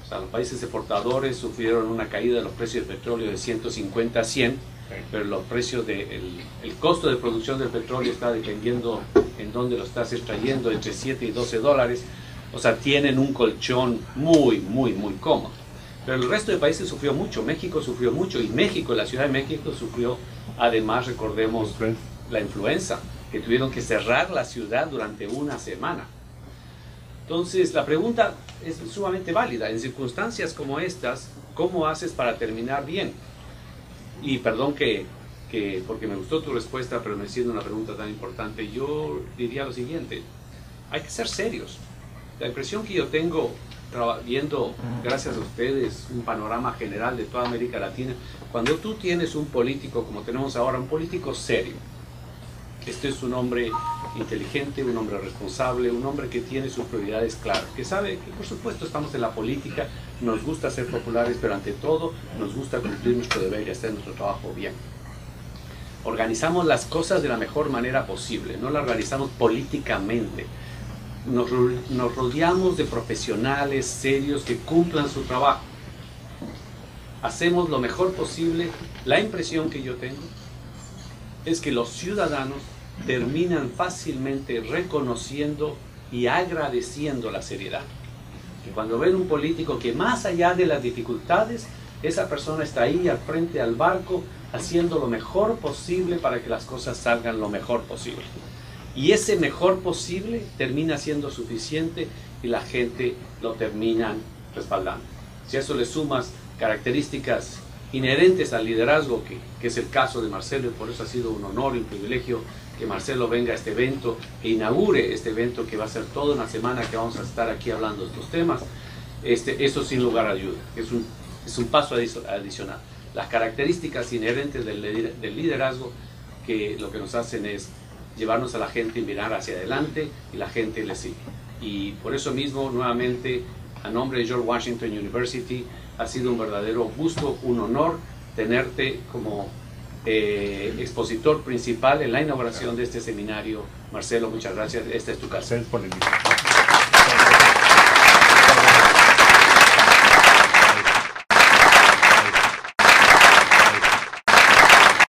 O sea, los países exportadores sufrieron una caída de los precios del petróleo de 150 a 100, pero los precios el costo de producción del petróleo está dependiendo en dónde lo estás extrayendo, entre 7 y 12 dólares. O sea, tienen un colchón muy cómodo. Pero el resto de países sufrió mucho. México sufrió mucho, y México, la Ciudad de México sufrió, además, recordemos, la influenza, que tuvieron que cerrar la ciudad durante una semana. Entonces, la pregunta es sumamente válida. En circunstancias como estas, ¿cómo haces para terminar bien? Y perdón porque me gustó tu respuesta, pero me siendo una pregunta tan importante, yo diría lo siguiente: hay que ser serios. La impresión que yo tengo, viendo, gracias a ustedes, un panorama general de toda América Latina, cuando tú tienes un político como tenemos ahora, un político serio, este es un hombre inteligente, un hombre responsable, un hombre que tiene sus prioridades claras, que sabe que por supuesto estamos en la política, nos gusta ser populares, pero ante todo nos gusta cumplir nuestro deber y hacer nuestro trabajo bien. Organizamos las cosas de la mejor manera posible, no las organizamos políticamente. Nos rodeamos de profesionales serios que cumplan su trabajo. Hacemos lo mejor posible. La impresión que yo tengo es que los ciudadanos terminan fácilmente reconociendo y agradeciendo la seriedad. Que cuando ven un político que más allá de las dificultades, esa persona está ahí al frente al barco haciendo lo mejor posible para que las cosas salgan lo mejor posible. Y ese mejor posible termina siendo suficiente y la gente lo termina respaldando. Si a eso le sumas características inherentes al liderazgo, que es el caso de Marcelo, y por eso ha sido un honor y un privilegio que Marcelo venga a este evento e inaugure este evento, que va a ser toda una semana que vamos a estar aquí hablando de estos temas, eso sin lugar a duda es un paso adicional. Las características inherentes del liderazgo, que lo que nos hacen es llevarnos a la gente y mirar hacia adelante, y la gente le sigue. Y por eso mismo, nuevamente, a nombre de George Washington University, ha sido un verdadero gusto, un honor tenerte como expositor principal en la inauguración de este seminario. Marcelo, muchas gracias. Esta es tu casa. Gracias por la invitación.